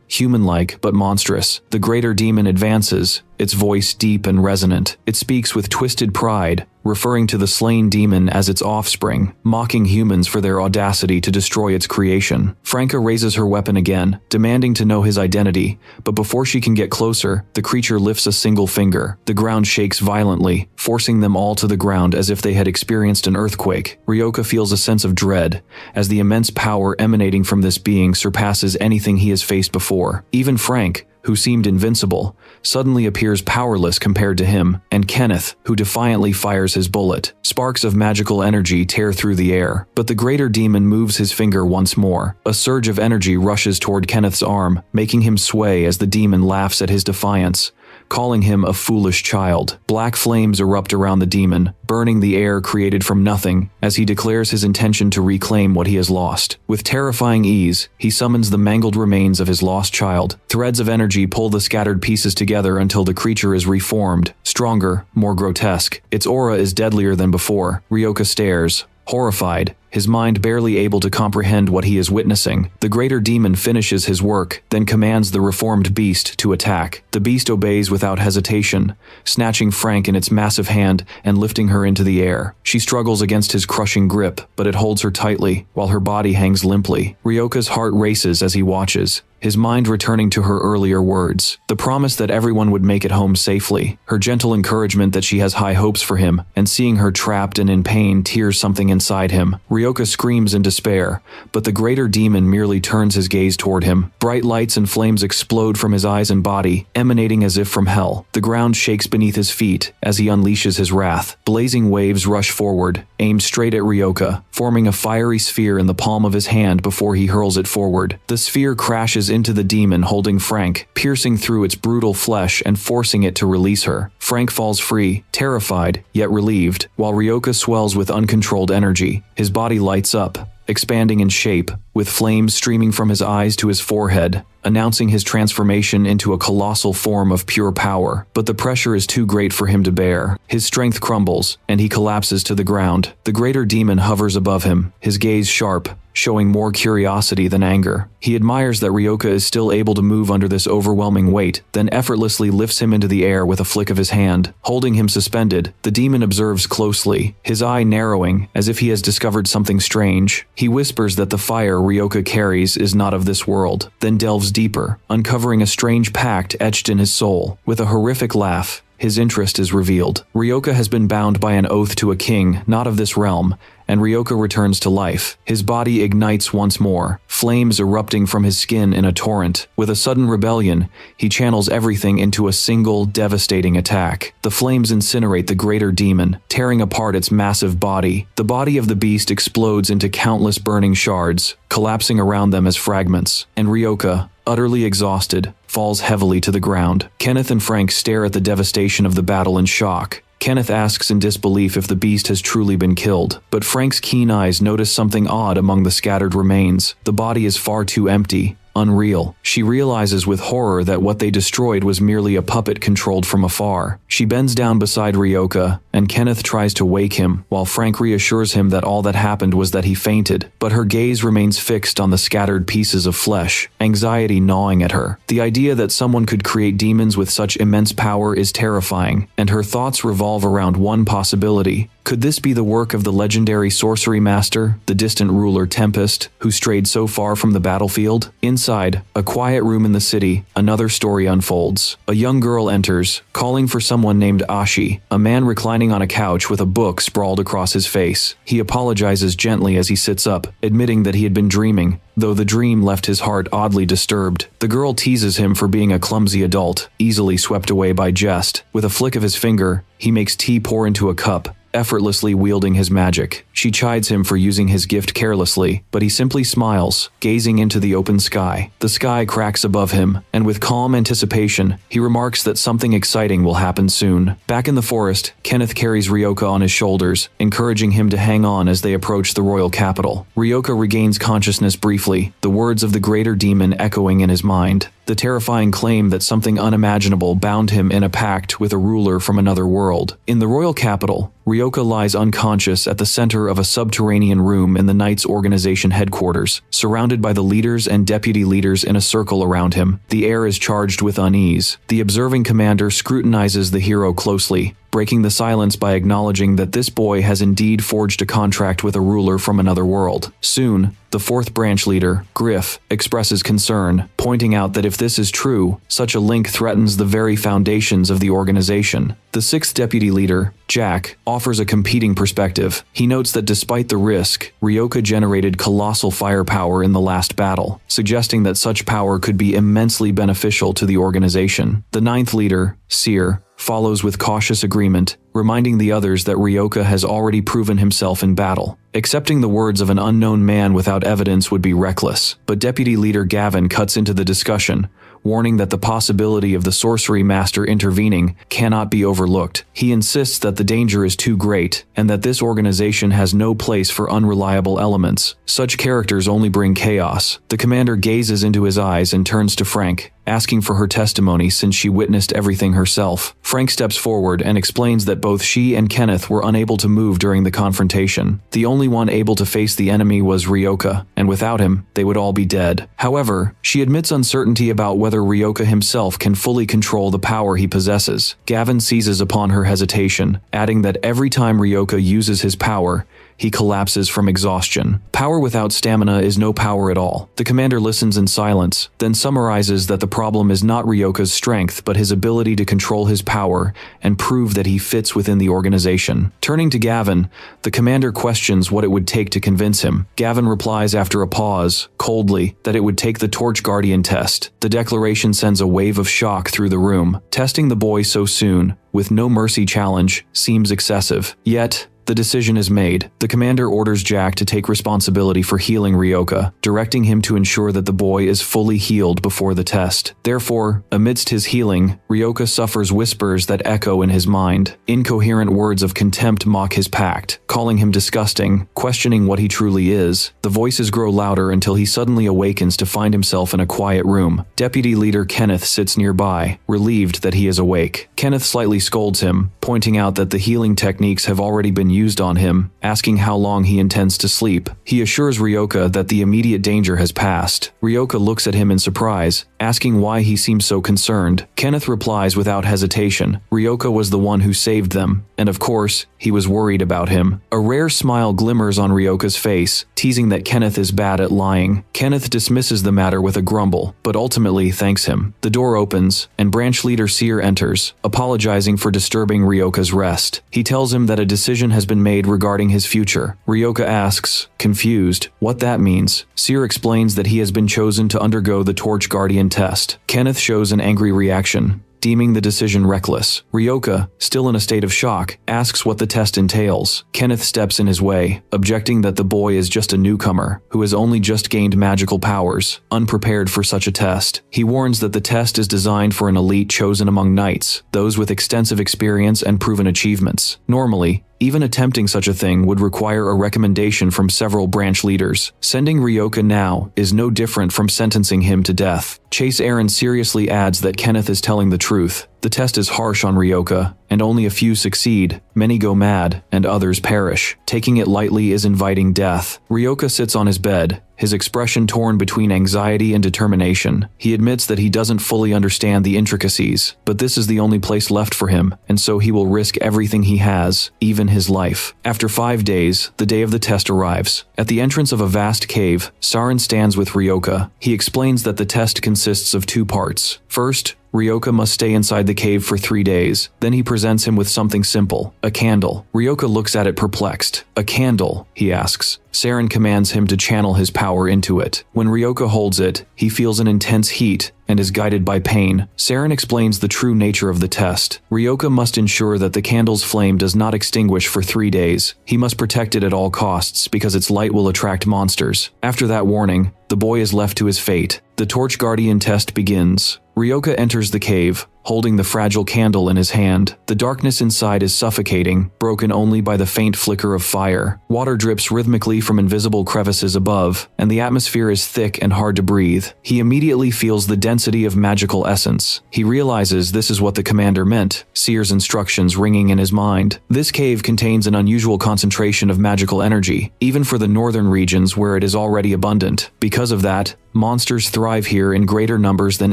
human-like but monstrous. The greater demon advances, its voice deep and resonant. It speaks with twisted pride, referring to the slain demon as its offspring, mocking humans for their audacity to destroy its creation. Franca raises her weapon again, demanding to know his identity, but before she can get closer, the creature lifts a single finger. The ground shakes violently, forcing them all to the ground as if they had experienced an earthquake. Ryoka feels a sense of dread, as the immense power emanating from this being surpasses anything he has faced before. Even Frank, who seemed invincible, suddenly appears powerless compared to him, and Kenneth, who defiantly fires his bullet. Sparks of magical energy tear through the air, but the greater demon moves his finger once more. A surge of energy rushes toward Kenneth's arm, making him sway as the demon laughs at his defiance, calling him a foolish child. Black flames erupt around the demon, burning the air created from nothing, as he declares his intention to reclaim what he has lost. With terrifying ease, he summons the mangled remains of his lost child. Threads of energy pull the scattered pieces together until the creature is reformed, stronger, more grotesque. Its aura is deadlier than before. Ryoka stares, horrified, his mind barely able to comprehend what he is witnessing. The greater demon finishes his work, then commands the reformed beast to attack. The beast obeys without hesitation, snatching Frank in its massive hand and lifting her into the air. She struggles against his crushing grip, but it holds her tightly, while her body hangs limply. Ryoka's heart races as he watches, his mind returning to her earlier words. The promise that everyone would make it home safely, her gentle encouragement that she has high hopes for him, and seeing her trapped and in pain tears something inside him. Ryoka screams in despair, but the greater demon merely turns his gaze toward him. Bright lights and flames explode from his eyes and body, emanating as if from hell. The ground shakes beneath his feet as he unleashes his wrath. Blazing waves rush forward, aimed straight at Ryoka, forming a fiery sphere in the palm of his hand before he hurls it forward. The sphere crashes into the demon holding Frank, piercing through its brutal flesh and forcing it to release her. Frank falls free, terrified, yet relieved, while Ryoka swells with uncontrolled energy. His body lights up, expanding in shape, with flames streaming from his eyes to his forehead, announcing his transformation into a colossal form of pure power. But the pressure is too great for him to bear. His strength crumbles, and he collapses to the ground. The greater demon hovers above him, his gaze sharp, showing more curiosity than anger. He admires that Ryoka is still able to move under this overwhelming weight, then effortlessly lifts him into the air with a flick of his hand. Holding him suspended, the demon observes closely, his eye narrowing as if he has discovered something strange. He whispers that the fire Ryoka carries is not of this world, then delves deeper, uncovering a strange pact etched in his soul. With a horrific laugh, his interest is revealed. Ryoka has been bound by an oath to a king not of this realm, and Ryoka returns to life. His body ignites once more, flames erupting from his skin in a torrent. With a sudden rebellion, he channels everything into a single, devastating attack. The flames incinerate the greater demon, tearing apart its massive body. The body of the beast explodes into countless burning shards, collapsing around them as fragments, and Ryoka, utterly exhausted, falls heavily to the ground. Kenneth and Frank stare at the devastation of the battle in shock. Kenneth asks in disbelief if the beast has truly been killed, but Frank's keen eyes notice something odd among the scattered remains. The body is far too empty, unreal. She realizes with horror that what they destroyed was merely a puppet controlled from afar. She bends down beside Ryoka, and Kenneth tries to wake him, while Frank reassures him that all that happened was that he fainted, but her gaze remains fixed on the scattered pieces of flesh, anxiety gnawing at her. The idea that someone could create demons with such immense power is terrifying, and her thoughts revolve around one possibility. Could this be the work of the legendary sorcery master, the distant ruler Tempest, who strayed so far from the battlefield? Inside, a quiet room in the city, another story unfolds. A young girl enters, calling for someone named Ashi, a man reclining on a couch with a book sprawled across his face. He apologizes gently as he sits up, admitting that he had been dreaming, though the dream left his heart oddly disturbed. The girl teases him for being a clumsy adult, easily swept away by jest. With a flick of his finger, he makes tea pour into a cup, effortlessly wielding his magic. She chides him for using his gift carelessly, but he simply smiles, gazing into the open sky. The sky cracks above him, and with calm anticipation, he remarks that something exciting will happen soon. Back in the forest, Kenneth carries Ryoka on his shoulders, encouraging him to hang on as they approach the royal capital. Ryoka regains consciousness briefly, the words of the greater demon echoing in his mind. The terrifying claim that something unimaginable bound him in a pact with a ruler from another world. In the royal capital, Ryoka lies unconscious at the center of a subterranean room in the Knights Organization headquarters, surrounded by the leaders and deputy leaders in a circle around him. The air is charged with unease. The observing commander scrutinizes the hero closely, breaking the silence by acknowledging that this boy has indeed forged a contract with a ruler from another world. Soon, the fourth branch leader, Griff, expresses concern, pointing out that if this is true, such a link threatens the very foundations of the organization. The sixth deputy leader, Jack, offers a competing perspective. He notes that despite the risk, Ryoka generated colossal firepower in the last battle, suggesting that such power could be immensely beneficial to the organization. The ninth leader, Seer, follows with cautious agreement, reminding the others that Ryoka has already proven himself in battle. Accepting the words of an unknown man without evidence would be reckless, but Deputy Leader Gavin cuts into the discussion, warning that the possibility of the sorcery master intervening cannot be overlooked. He insists that the danger is too great, and that this organization has no place for unreliable elements. Such characters only bring chaos. The commander gazes into his eyes and turns to Frank, asking for her testimony since she witnessed everything herself. Frank steps forward and explains that both she and Kenneth were unable to move during the confrontation. The only one able to face the enemy was Ryoka, and without him, they would all be dead. However, she admits uncertainty about whether Ryoka himself can fully control the power he possesses. Gavin seizes upon her hesitation, adding that every time Ryoka uses his power, he collapses from exhaustion. Power without stamina is no power at all. The commander listens in silence, then summarizes that the problem is not Ryoka's strength but his ability to control his power and prove that he fits within the organization. Turning to Gavin, the commander questions what it would take to convince him. Gavin replies after a pause, coldly, that it would take the Torch Guardian test. The declaration sends a wave of shock through the room. Testing the boy so soon, with no mercy challenge, seems excessive. Yet, the decision is made. The commander orders Jack to take responsibility for healing Ryoka, directing him to ensure that the boy is fully healed before the test. Therefore, amidst his healing, Ryoka suffers whispers that echo in his mind. Incoherent words of contempt mock his pact, calling him disgusting, questioning what he truly is. The voices grow louder until he suddenly awakens to find himself in a quiet room. Deputy Leader Kenneth sits nearby, relieved that he is awake. Kenneth slightly scolds him, pointing out that the healing techniques have already been used on him, asking how long he intends to sleep. He assures Ryoka that the immediate danger has passed. Ryoka looks at him in surprise, asking why he seems so concerned. Kenneth replies without hesitation, Ryoka was the one who saved them, and of course, he was worried about him. A rare smile glimmers on Ryoka's face, teasing that Kenneth is bad at lying. Kenneth dismisses the matter with a grumble, but ultimately thanks him. The door opens, and Branch Leader Seer enters, apologizing for disturbing Ryoka's rest. He tells him that a decision has been made regarding his future. Ryoka asks, confused, what that means. Seer explains that he has been chosen to undergo the Torch Guardian test. Kenneth shows an angry reaction, deeming the decision reckless. Ryoka, still in a state of shock, asks what the test entails. Kenneth steps in his way, objecting that the boy is just a newcomer, who has only just gained magical powers, unprepared for such a test. He warns that the test is designed for an elite chosen among knights, those with extensive experience and proven achievements. Normally, even attempting such a thing would require a recommendation from several branch leaders. Sending Ryoka now is no different from sentencing him to death. Chase Aaron seriously adds that Kenneth is telling the truth. The test is harsh on Ryoka, and only a few succeed. Many go mad, and others perish. Taking it lightly is inviting death. Ryoka sits on his bed, his expression torn between anxiety and determination. He admits that he doesn't fully understand the intricacies, but this is the only place left for him, and so he will risk everything he has, even his life. After 5 days, the day of the test arrives. At the entrance of a vast cave, Saren stands with Ryoka. He explains that the test consists of 2 parts. First, Ryoka must stay inside the cave for 3 days. Then he presents him with something simple, a candle. Ryoka looks at it perplexed. A candle, he asks. Saren commands him to channel his power into it. When Ryoka holds it, he feels an intense heat and is guided by pain. Saren explains the true nature of the test. Ryoka must ensure that the candle's flame does not extinguish for 3 days. He must protect it at all costs because its light will attract monsters. After that warning, the boy is left to his fate. The Torch Guardian test begins. Ryoka enters the cave, holding the fragile candle in his hand. The darkness inside is suffocating, broken only by the faint flicker of fire. Water drips rhythmically from invisible crevices above, and the atmosphere is thick and hard to breathe. He immediately feels the density of magical essence. He realizes this is what the commander meant, Seer's instructions ringing in his mind. This cave contains an unusual concentration of magical energy, even for the northern regions where it is already abundant. Because of that, monsters thrive here in greater numbers than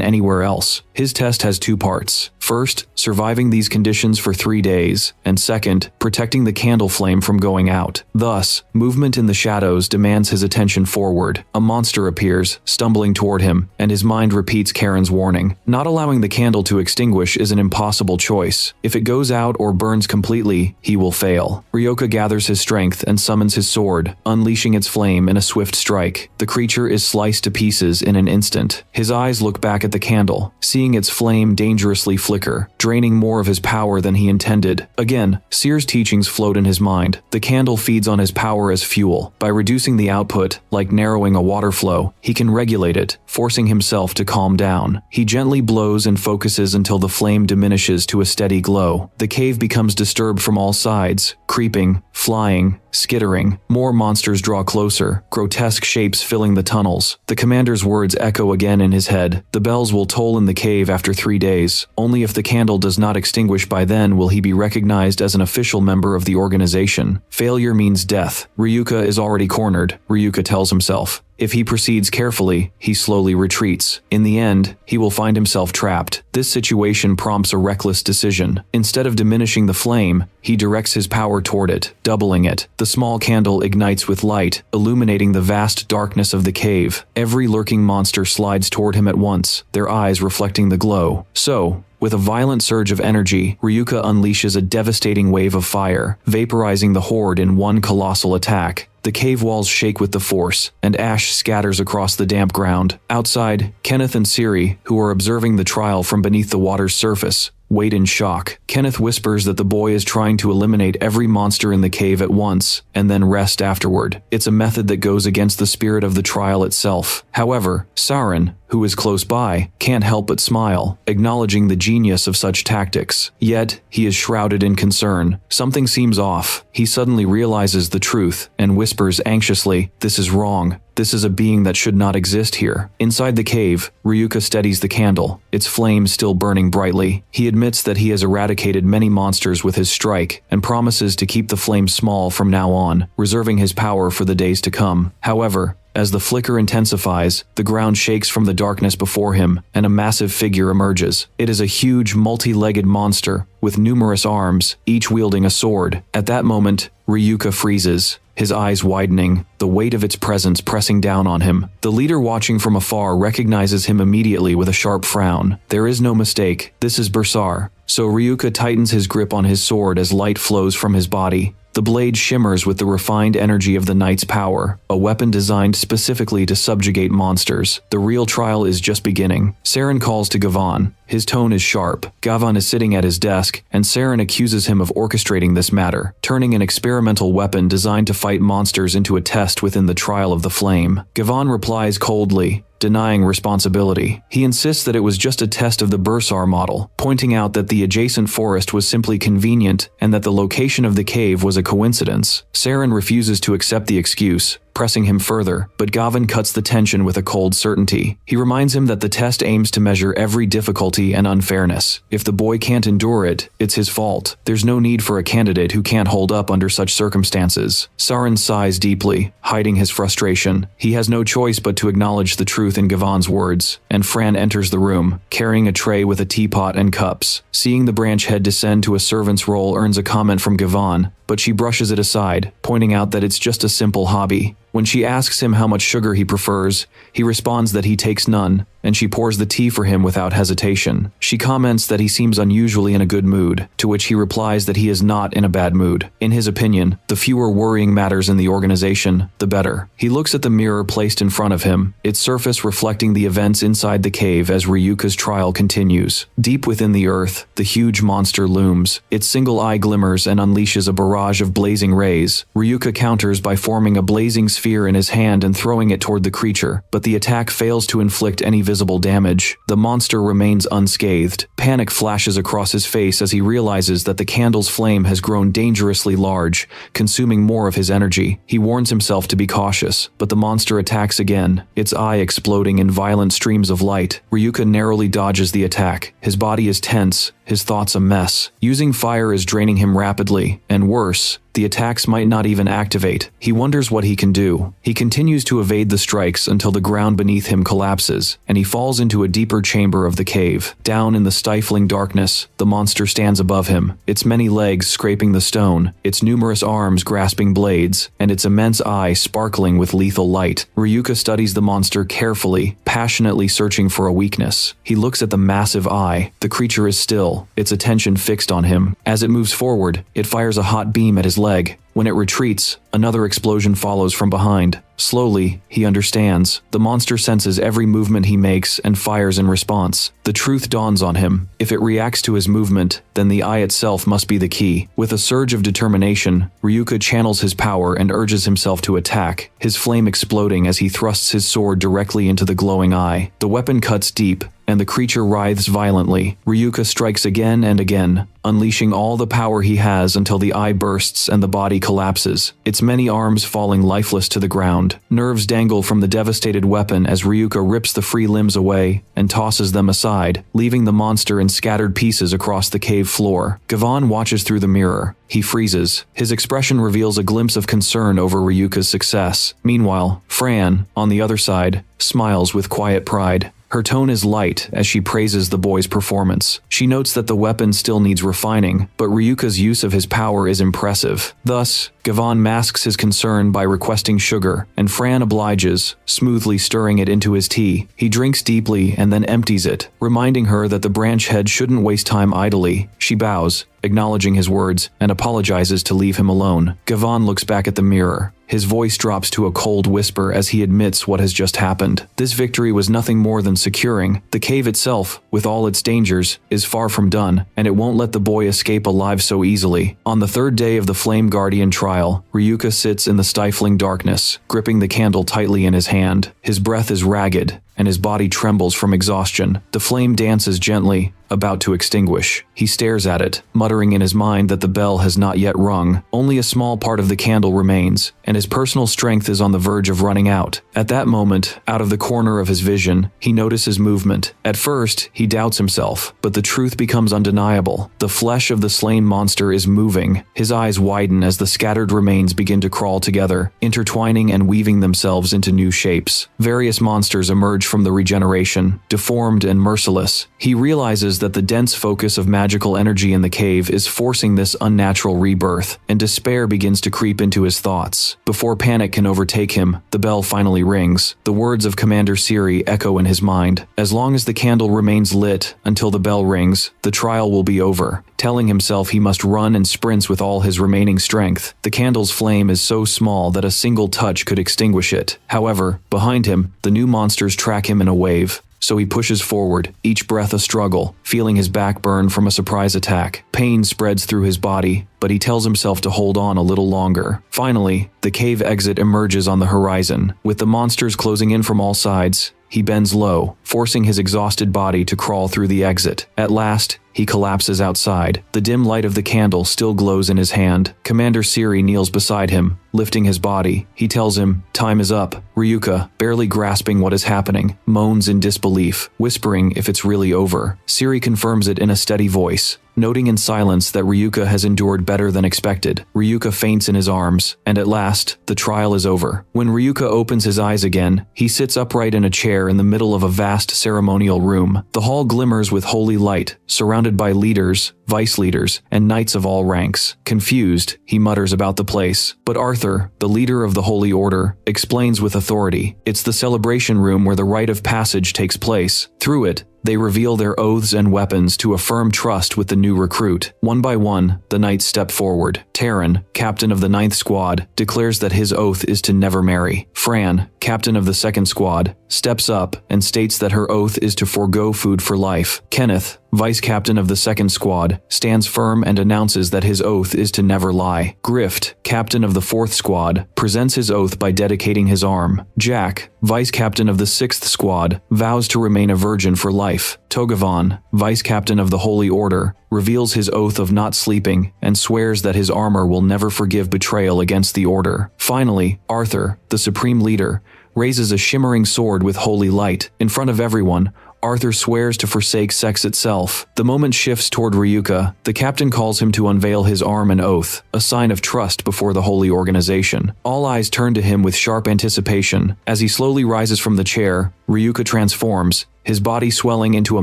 anywhere else. His test has 2 parts. First, surviving these conditions for 3 days, and second, protecting the candle flame from going out. Thus, movement in the shadows demands his attention forward. A monster appears, stumbling toward him, and his mind repeats Karen's warning. Not allowing the candle to extinguish is an impossible choice. If it goes out or burns completely, he will fail. Ryoka gathers his strength and summons his sword, unleashing its flame in a swift strike. The creature is sliced to pieces in an instant. His eyes look back at the candle, seeing its flame dangerously flicker, draining more of his power than he intended. Again, Seer's teachings float in his mind. The candle feeds on his power as fuel. By reducing the output, like narrowing a water flow, he can regulate it, forcing himself to calm down. He gently blows and focuses until the flame diminishes to a steady glow. The cave becomes disturbed from all sides, creeping, flying, skittering. More monsters draw closer, grotesque shapes filling the tunnels. The commander's words echo again in his head. The bells will toll in the cave after 3 days. Only if the candle does not extinguish by then will he be recognized as an official member of the organization. Failure means death. Ryuka is already cornered, Ryuka tells himself. If he proceeds carefully, he slowly retreats. In the end, he will find himself trapped. This situation prompts a reckless decision. Instead of diminishing the flame, he directs his power toward it, doubling it. The small candle ignites with light, illuminating the vast darkness of the cave. Every lurking monster slides toward him at once, their eyes reflecting the glow. So, with a violent surge of energy, Ryuka unleashes a devastating wave of fire, vaporizing the horde in one colossal attack. The cave walls shake with the force, and ash scatters across the damp ground. Outside, Kenneth and Siri, who are observing the trial from beneath the water's surface, wait in shock. Kenneth whispers that the boy is trying to eliminate every monster in the cave at once, and then rest afterward. It's a method that goes against the spirit of the trial itself. However, Saren, who is close by, can't help but smile, acknowledging the genius of such tactics. Yet, he is shrouded in concern. Something seems off. He suddenly realizes the truth, and whispers anxiously, "This is wrong. This is a being that should not exist here." Inside the cave, Ryuka steadies the candle, its flame still burning brightly. He admits that he has eradicated many monsters with his strike, and promises to keep the flame small from now on, reserving his power for the days to come. However, as the flicker intensifies, the ground shakes from the darkness before him, and a massive figure emerges. It is a huge, multi-legged monster, with numerous arms, each wielding a sword. At that moment, Ryuka freezes, his eyes widening, the weight of its presence pressing down on him. The leader watching from afar recognizes him immediately with a sharp frown. There is no mistake, this is Bursar. So Ryuka tightens his grip on his sword as light flows from his body. The blade shimmers with the refined energy of the knight's power, a weapon designed specifically to subjugate monsters. The real trial is just beginning. Saren calls to Gavan. His tone is sharp. Gavan is sitting at his desk, and Saren accuses him of orchestrating this matter, turning an experimental weapon designed to fight monsters into a test within the trial of the flame. Gavan replies coldly, denying responsibility. He insists that it was just a test of the Bursar model, pointing out that the adjacent forest was simply convenient and that the location of the cave was a coincidence. Saren refuses to accept the excuse, pressing him further, but Gavin cuts the tension with a cold certainty. He reminds him that the test aims to measure every difficulty and unfairness. If the boy can't endure it, it's his fault. There's no need for a candidate who can't hold up under such circumstances. Saren sighs deeply, hiding his frustration. He has no choice but to acknowledge the truth in Gavan's words, and Fran enters the room, carrying a tray with a teapot and cups. Seeing the branch head descend to a servant's role earns a comment from Gavan, but she brushes it aside, pointing out that it's just a simple hobby. When she asks him how much sugar he prefers, he responds that he takes none, and she pours the tea for him without hesitation. She comments that he seems unusually in a good mood, to which he replies that he is not in a bad mood. In his opinion, the fewer worrying matters in the organization, the better. He looks at the mirror placed in front of him, its surface reflecting the events inside the cave as Ryuka's trial continues. Deep within the earth, the huge monster looms. Its single eye glimmers and unleashes a barrage of blazing rays. Ryuka counters by forming a blazing sphere in his hand and throwing it toward the creature, but the attack fails to inflict any visible damage. The monster remains unscathed. Panic flashes across his face as he realizes that the candle's flame has grown dangerously large, consuming more of his energy. He warns himself to be cautious, but the monster attacks again, its eye exploding in violent streams of light. Ryuka narrowly dodges the attack. His body is tense, his thoughts a mess. Using fire is draining him rapidly, and worse, the attacks might not even activate. He wonders what he can do. He continues to evade the strikes until the ground beneath him collapses, and he falls into a deeper chamber of the cave. Down in the stifling darkness, the monster stands above him, its many legs scraping the stone, its numerous arms grasping blades, and its immense eye sparkling with lethal light. Ryuka studies the monster carefully, passionately searching for a weakness. He looks at the massive eye. The creature is still, its attention fixed on him. As it moves forward, it fires a hot beam at his leg. When it retreats, another explosion follows from behind. Slowly, he understands. The monster senses every movement he makes and fires in response. The truth dawns on him. If it reacts to his movement, then the eye itself must be the key. With a surge of determination, Ryuka channels his power and urges himself to attack, his flame exploding as he thrusts his sword directly into the glowing eye. The weapon cuts deep, and the creature writhes violently. Ryuka strikes again and again, unleashing all the power he has until the eye bursts and the body collapses, its many arms falling lifeless to the ground. Nerves dangle from the devastated weapon as Ryuka rips the free limbs away and tosses them aside, leaving the monster in scattered pieces across the cave floor. Gavan watches through the mirror. He freezes. His expression reveals a glimpse of concern over Ryuka's success. Meanwhile, Fran, on the other side, smiles with quiet pride. Her tone is light as she praises the boy's performance. She notes that the weapon still needs refining, but Ryuka's use of his power is impressive. Thus, Gavan masks his concern by requesting sugar, and Fran obliges, smoothly stirring it into his tea. He drinks deeply and then empties it, reminding her that the branch head shouldn't waste time idly. She bows, acknowledging his words, and apologizes to leave him alone. Gavan looks back at the mirror. His voice drops to a cold whisper as he admits what has just happened. This victory was nothing more than securing. The cave itself, with all its dangers, is far from done, and it won't let the boy escape alive so easily. On the third day of the Flame Guardian trial, Ryuka sits in the stifling darkness, gripping the candle tightly in his hand. His breath is ragged, and his body trembles from exhaustion. The flame dances gently, about to extinguish. He stares at it, muttering in his mind that the bell has not yet rung. Only a small part of the candle remains, and his personal strength is on the verge of running out. At that moment, out of the corner of his vision, he notices movement. At first, he doubts himself, but the truth becomes undeniable. The flesh of the slain monster is moving. His eyes widen as the scattered remains begin to crawl together, intertwining and weaving themselves into new shapes. Various monsters emerge from the regeneration, deformed and merciless. He realizes that the dense focus of magical energy in the cave is forcing this unnatural rebirth, and despair begins to creep into his thoughts. Before panic can overtake him, the bell finally rings. The words of Commander Siri echo in his mind. As long as the candle remains lit until the bell rings, the trial will be over. Telling himself he must run and sprints with all his remaining strength. The candle's flame is so small that a single touch could extinguish it. However, behind him, the new monsters track him in a wave. So he pushes forward, each breath a struggle, feeling his back burn from a surprise attack. Pain spreads through his body, but he tells himself to hold on a little longer. Finally, the cave exit emerges on the horizon. With the monsters closing in from all sides, he he bends low, forcing his exhausted body to crawl through the exit. At last, he collapses outside. The dim light of the candle still glows in his hand. Commander Siri kneels beside him, lifting his body. He tells him, "Time is up." Ryuka, barely grasping what is happening, moans in disbelief, whispering if it's really over. Siri confirms it in a steady voice, noting in silence that Ryuka has endured better than expected. Ryuka faints in his arms, and at last, the trial is over. When Ryuka opens his eyes again, he sits upright in a chair in the middle of a vast ceremonial room. The hall glimmers with holy light, surrounded by leaders, vice leaders, and knights of all ranks. Confused, he mutters about the place. But Arthur, the leader of the Holy Order, explains with authority. It's the celebration room where the rite of passage takes place. Through it, they reveal their oaths and weapons to affirm trust with the new recruit. One by one, the knights step forward. Terran, captain of the 9th Squad, declares that his oath is to never marry. Fran, captain of the 2nd Squad, steps up and states that her oath is to forego food for life. Kenneth, vice captain of the 2nd Squad, stands firm and announces that his oath is to never lie. Grift, captain of the 4th Squad, presents his oath by dedicating his arm. Jack, vice captain of the 6th Squad, vows to remain a virgin for life. Togavan, vice captain of the Holy Order, reveals his oath of not sleeping and swears that his armor will never forgive betrayal against the Order. Finally, Arthur, the supreme leader, raises a shimmering sword with holy light. In front of everyone, Arthur swears to forsake sex itself. The moment shifts toward Ryuka. The captain calls him to unveil his arm and oath, a sign of trust before the holy organization. All eyes turn to him with sharp anticipation. As he slowly rises from the chair, Ryuka transforms, his body swelling into a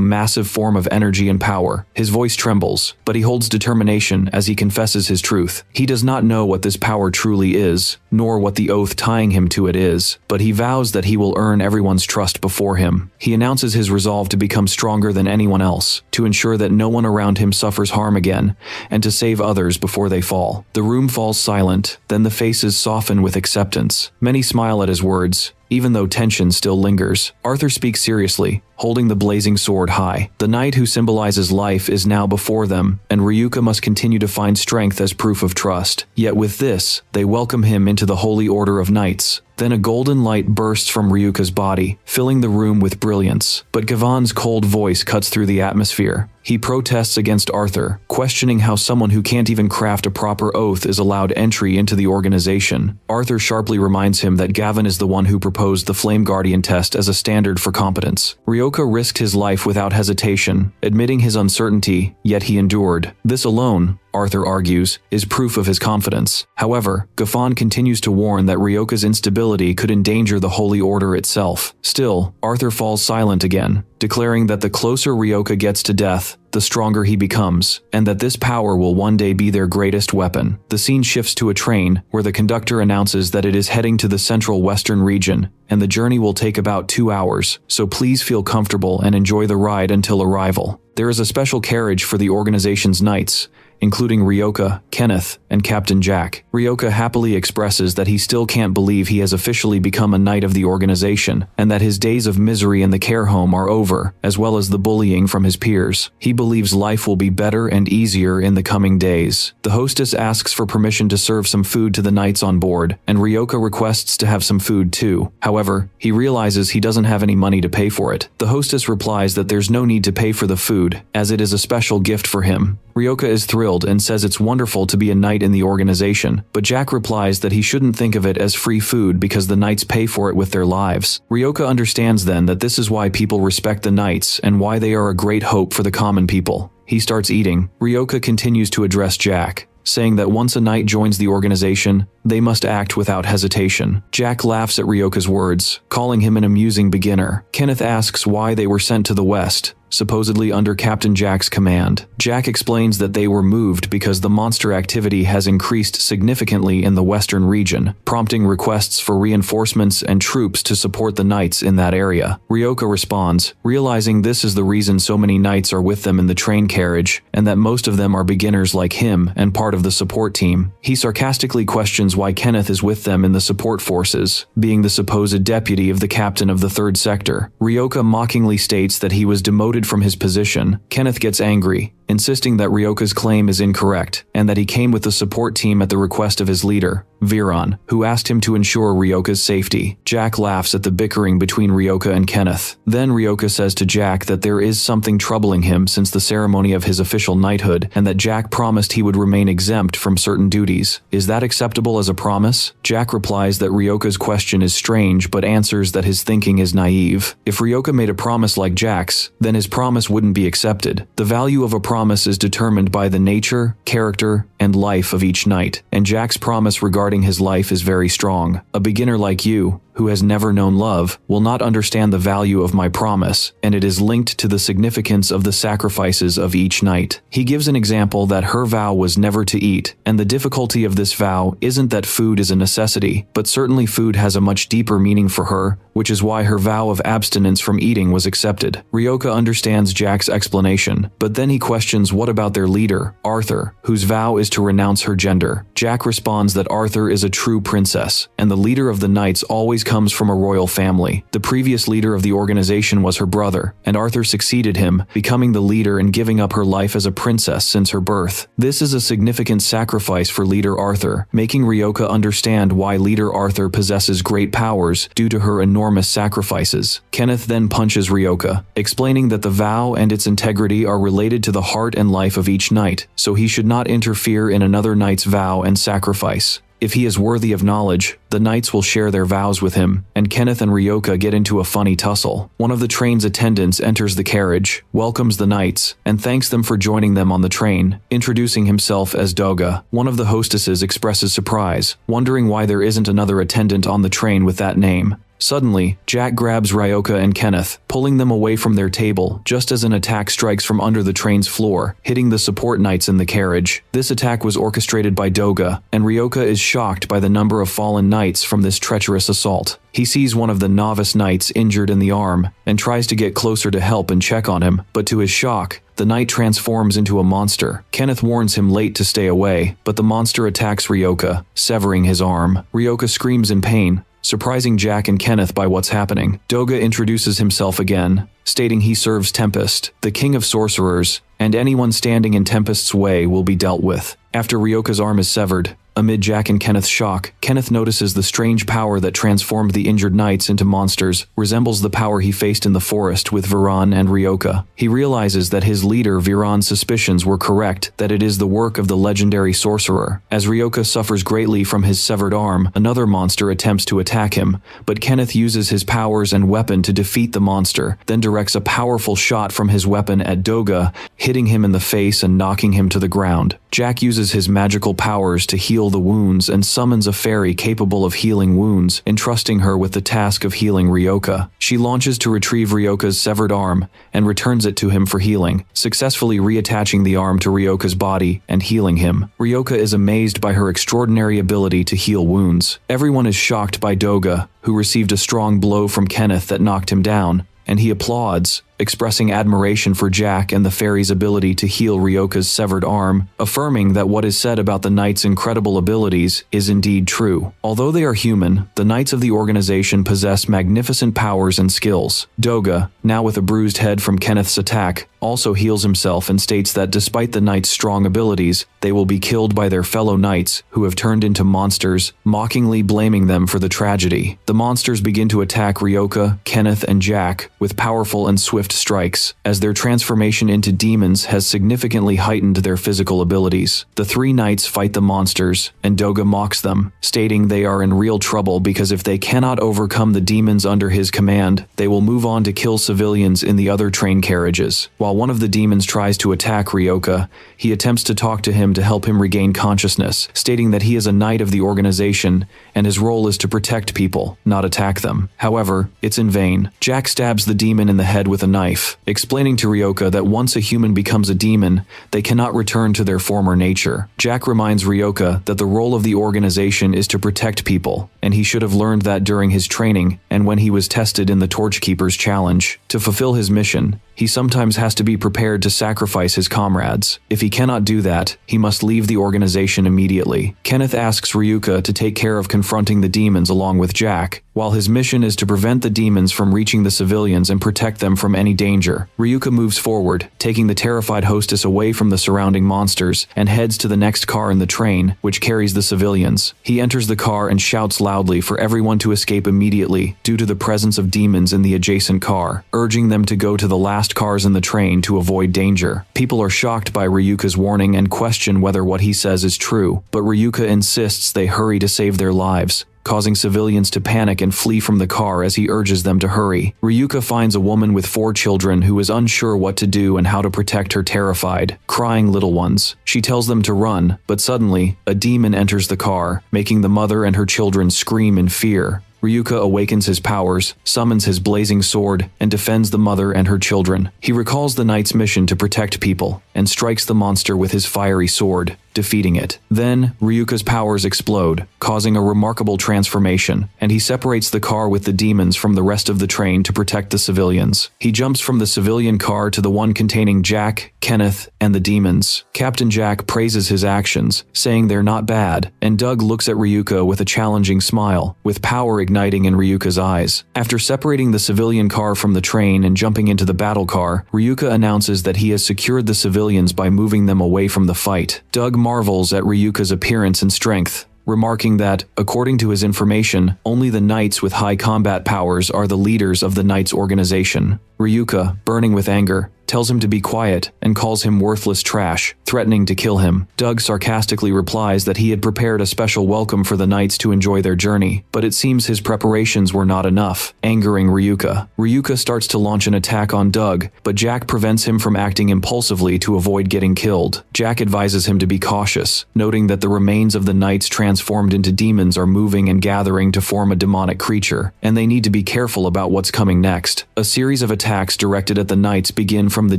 massive form of energy and power. His voice trembles, but he holds determination as he confesses his truth. He does not know what this power truly is, nor what the oath tying him to it is, but he vows that he will earn everyone's trust before him. He announces his resolve to become stronger than anyone else, to ensure that no one around him suffers harm again, and to save others before they fall. The room falls silent, then the faces soften with acceptance. Many smile at his words, even though tension still lingers. Arthur speaks seriously, holding the blazing sword high. The knight who symbolizes life is now before them, and Ryuka must continue to find strength as proof of trust. Yet with this, they welcome him into the Holy Order of Knights. Then a golden light bursts from Ryuka's body, filling the room with brilliance. But Gavan's cold voice cuts through the atmosphere. He protests against Arthur, questioning how someone who can't even craft a proper oath is allowed entry into the organization. Arthur sharply reminds him that Gavin is the one who proposed the Flame Guardian test as a standard for competence. Ryoka risked his life without hesitation, admitting his uncertainty, yet he endured. This alone, Arthur argues, is proof of his confidence. However, Gafan continues to warn that Ryoka's instability could endanger the Holy Order itself. Still, Arthur falls silent again, declaring that the closer Ryoka gets to death, the stronger he becomes, and that this power will one day be their greatest weapon. The scene shifts to a train, where the conductor announces that it is heading to the central western region, and the journey will take about 2 hours, so please feel comfortable and enjoy the ride until arrival. There is a special carriage for the organization's knights, including Ryoka, Kenneth, and Captain Jack. Ryoka happily expresses that he still can't believe he has officially become a knight of the organization, and that his days of misery in the care home are over, as well as the bullying from his peers. He believes life will be better and easier in the coming days. The hostess asks for permission to serve some food to the knights on board, and Ryoka requests to have some food too. However, he realizes he doesn't have any money to pay for it. The hostess replies that there's no need to pay for the food, as it is a special gift for him. Ryoka is thrilled and says it's wonderful to be a knight in the organization, but Jack replies that he shouldn't think of it as free food because the knights pay for it with their lives. Ryoka understands then that this is why people respect the knights and why they are a great hope for the common people. He starts eating. Ryoka continues to address Jack, saying that once a knight joins the organization, they must act without hesitation. Jack laughs at Ryoka's words, calling him an amusing beginner. Kenneth asks why they were sent to the west, supposedly under Captain Jack's command. Jack explains that they were moved because the monster activity has increased significantly in the western region, prompting requests for reinforcements and troops to support the knights in that area. Ryoka responds, realizing this is the reason so many knights are with them in the train carriage, and that most of them are beginners like him and part of the support team. He sarcastically questions why Kenneth is with them in the support forces, being the supposed deputy of the captain of the 3rd sector. Ryoka mockingly states that he was demoted from his position. Kenneth gets angry, insisting that Ryoka's claim is incorrect and that he came with the support team at the request of his leader, Viran, who asked him to ensure Ryoka's safety. Jack laughs at the bickering between Ryoka and Kenneth. Then Ryoka says to Jack that there is something troubling him since the ceremony of his official knighthood and that Jack promised he would remain exempt from certain duties. Is that acceptable as a promise? Jack replies that Ryoka's question is strange but answers that his thinking is naive. If Ryoka made a promise like Jack's, then his promise wouldn't be accepted. The value of a promise is determined by the nature, character, and life of each knight, and Jack's promise regarding his life is very strong. A beginner like you, who has never known love, will not understand the value of my promise, and it is linked to the significance of the sacrifices of each knight. He gives an example that her vow was never to eat, and the difficulty of this vow isn't that food is a necessity, but certainly food has a much deeper meaning for her, which is why her vow of abstinence from eating was accepted. Ryoka understands Jack's explanation, but then he questions what about their leader, Arthur, whose vow is to renounce her gender. Jack responds that Arthur is a true princess, and the leader of the knights always comes from a royal family. The previous leader of the organization was her brother, and Arthur succeeded him, becoming the leader and giving up her life as a princess since her birth. This is a significant sacrifice for leader Arthur, making Ryoka understand why leader Arthur possesses great powers due to her enormous sacrifices. Kenneth then punches Ryoka, explaining that the vow and its integrity are related to the heart and life of each knight, so he should not interfere in another knight's vow and sacrifice. If he is worthy of knowledge, the knights will share their vows with him, and Kenneth and Ryoka get into a funny tussle. One of the train's attendants enters the carriage, welcomes the knights, and thanks them for joining them on the train, introducing himself as Doga. One of the hostesses expresses surprise, wondering why there isn't another attendant on the train with that name. Suddenly, Jack grabs Ryoka and Kenneth, pulling them away from their table just as an attack strikes from under the train's floor, hitting the support knights in the carriage. This attack was orchestrated by Doga, and Ryoka is shocked by the number of fallen knights from this treacherous assault. He sees one of the novice knights injured in the arm, and tries to get closer to help and check on him, but to his shock, the knight transforms into a monster. Kenneth warns him late to stay away, but the monster attacks Ryoka, severing his arm. Ryoka screams in pain, surprising Jack and Kenneth by what's happening. Doga introduces himself again, stating he serves Tempest, the king of sorcerers, and anyone standing in Tempest's way will be dealt with. After Ryoka's arm is severed, amid Jack and Kenneth's shock, Kenneth notices the strange power that transformed the injured knights into monsters resembles the power he faced in the forest with Viran and Ryoka. He realizes that his leader Viran's suspicions were correct, that it is the work of the legendary sorcerer. As Ryoka suffers greatly from his severed arm, another monster attempts to attack him, but Kenneth uses his powers and weapon to defeat the monster, then directs a powerful shot from his weapon at Doga, hitting him in the face and knocking him to the ground. Jack uses his magical powers to heal the wounds and summons a fairy capable of healing wounds, entrusting her with the task of healing Ryoka. She launches to retrieve Ryoka's severed arm and returns it to him for healing, successfully reattaching the arm to Ryoka's body and healing him. Ryoka is amazed by her extraordinary ability to heal wounds. Everyone is shocked by Doga, who received a strong blow from Kenneth that knocked him down, and he applauds, expressing admiration for Jack and the fairy's ability to heal Ryoka's severed arm, affirming that what is said about the knights' incredible abilities is indeed true. Although they are human, the knights of the organization possess magnificent powers and skills. Doga, now with a bruised head from Kenneth's attack, also heals himself and states that despite the knights' strong abilities, they will be killed by their fellow knights who have turned into monsters, mockingly blaming them for the tragedy. The monsters begin to attack Ryoka, Kenneth, and Jack with powerful and swift strikes, as their transformation into demons has significantly heightened their physical abilities. The three knights fight the monsters, and Doga mocks them, stating they are in real trouble because if they cannot overcome the demons under his command, they will move on to kill civilians in the other train carriages. While one of the demons tries to attack Ryoka, he attempts to talk to him to help him regain consciousness, stating that he is a knight of the organization and his role is to protect people, not attack them. However, it's in vain. Jack stabs the demon in the head with a knife, explaining to Ryoka that once a human becomes a demon, they cannot return to their former nature. Jack reminds Ryoka that the role of the organization is to protect people, and he should have learned that during his training and when he was tested in the Torchkeeper's challenge. To fulfill his mission, he sometimes has to be prepared to sacrifice his comrades. If he cannot do that, he must leave the organization immediately. Kenneth asks Ryoka to take care of confronting the demons along with Jack, while his mission is to prevent the demons from reaching the civilians and protect them from any danger. Ryuka moves forward, taking the terrified hostess away from the surrounding monsters, and heads to the next car in the train, which carries the civilians. He enters the car and shouts loudly for everyone to escape immediately due to the presence of demons in the adjacent car, urging them to go to the last cars in the train to avoid danger. People are shocked by Ryuka's warning and question whether what he says is true, but Ryuka insists they hurry to save their lives, causing civilians to panic and flee from the car as he urges them to hurry. Ryuka finds a woman with 4 children who is unsure what to do and how to protect her terrified, crying little ones. She tells them to run, but suddenly, a demon enters the car, making the mother and her children scream in fear. Ryuka awakens his powers, summons his blazing sword, and defends the mother and her children. He recalls the knight's mission to protect people, and strikes the monster with his fiery sword, defeating it. Then, Ryuka's powers explode, causing a remarkable transformation, and he separates the car with the demons from the rest of the train to protect the civilians. He jumps from the civilian car to the one containing Jack, Kenneth, and the demons. Captain Jack praises his actions, saying they're not bad, and Doug looks at Ryuka with a challenging smile, with power igniting in Ryuka's eyes. After separating the civilian car from the train and jumping into the battle car, Ryuka announces that he has secured the civilians by moving them away from the fight. Doug marvels at Ryuka's appearance and strength, remarking that, according to his information, only the knights with high combat powers are the leaders of the knights organization. Ryuka, burning with anger, tells him to be quiet and calls him worthless trash, threatening to kill him. Doug sarcastically replies that he had prepared a special welcome for the knights to enjoy their journey, but it seems his preparations were not enough, angering Ryuka. Ryuka starts to launch an attack on Doug, but Jack prevents him from acting impulsively to avoid getting killed. Jack advises him to be cautious, noting that the remains of the knights transformed into demons are moving and gathering to form a demonic creature, and they need to be careful about what's coming next. A series of attacks directed at the knights begin from the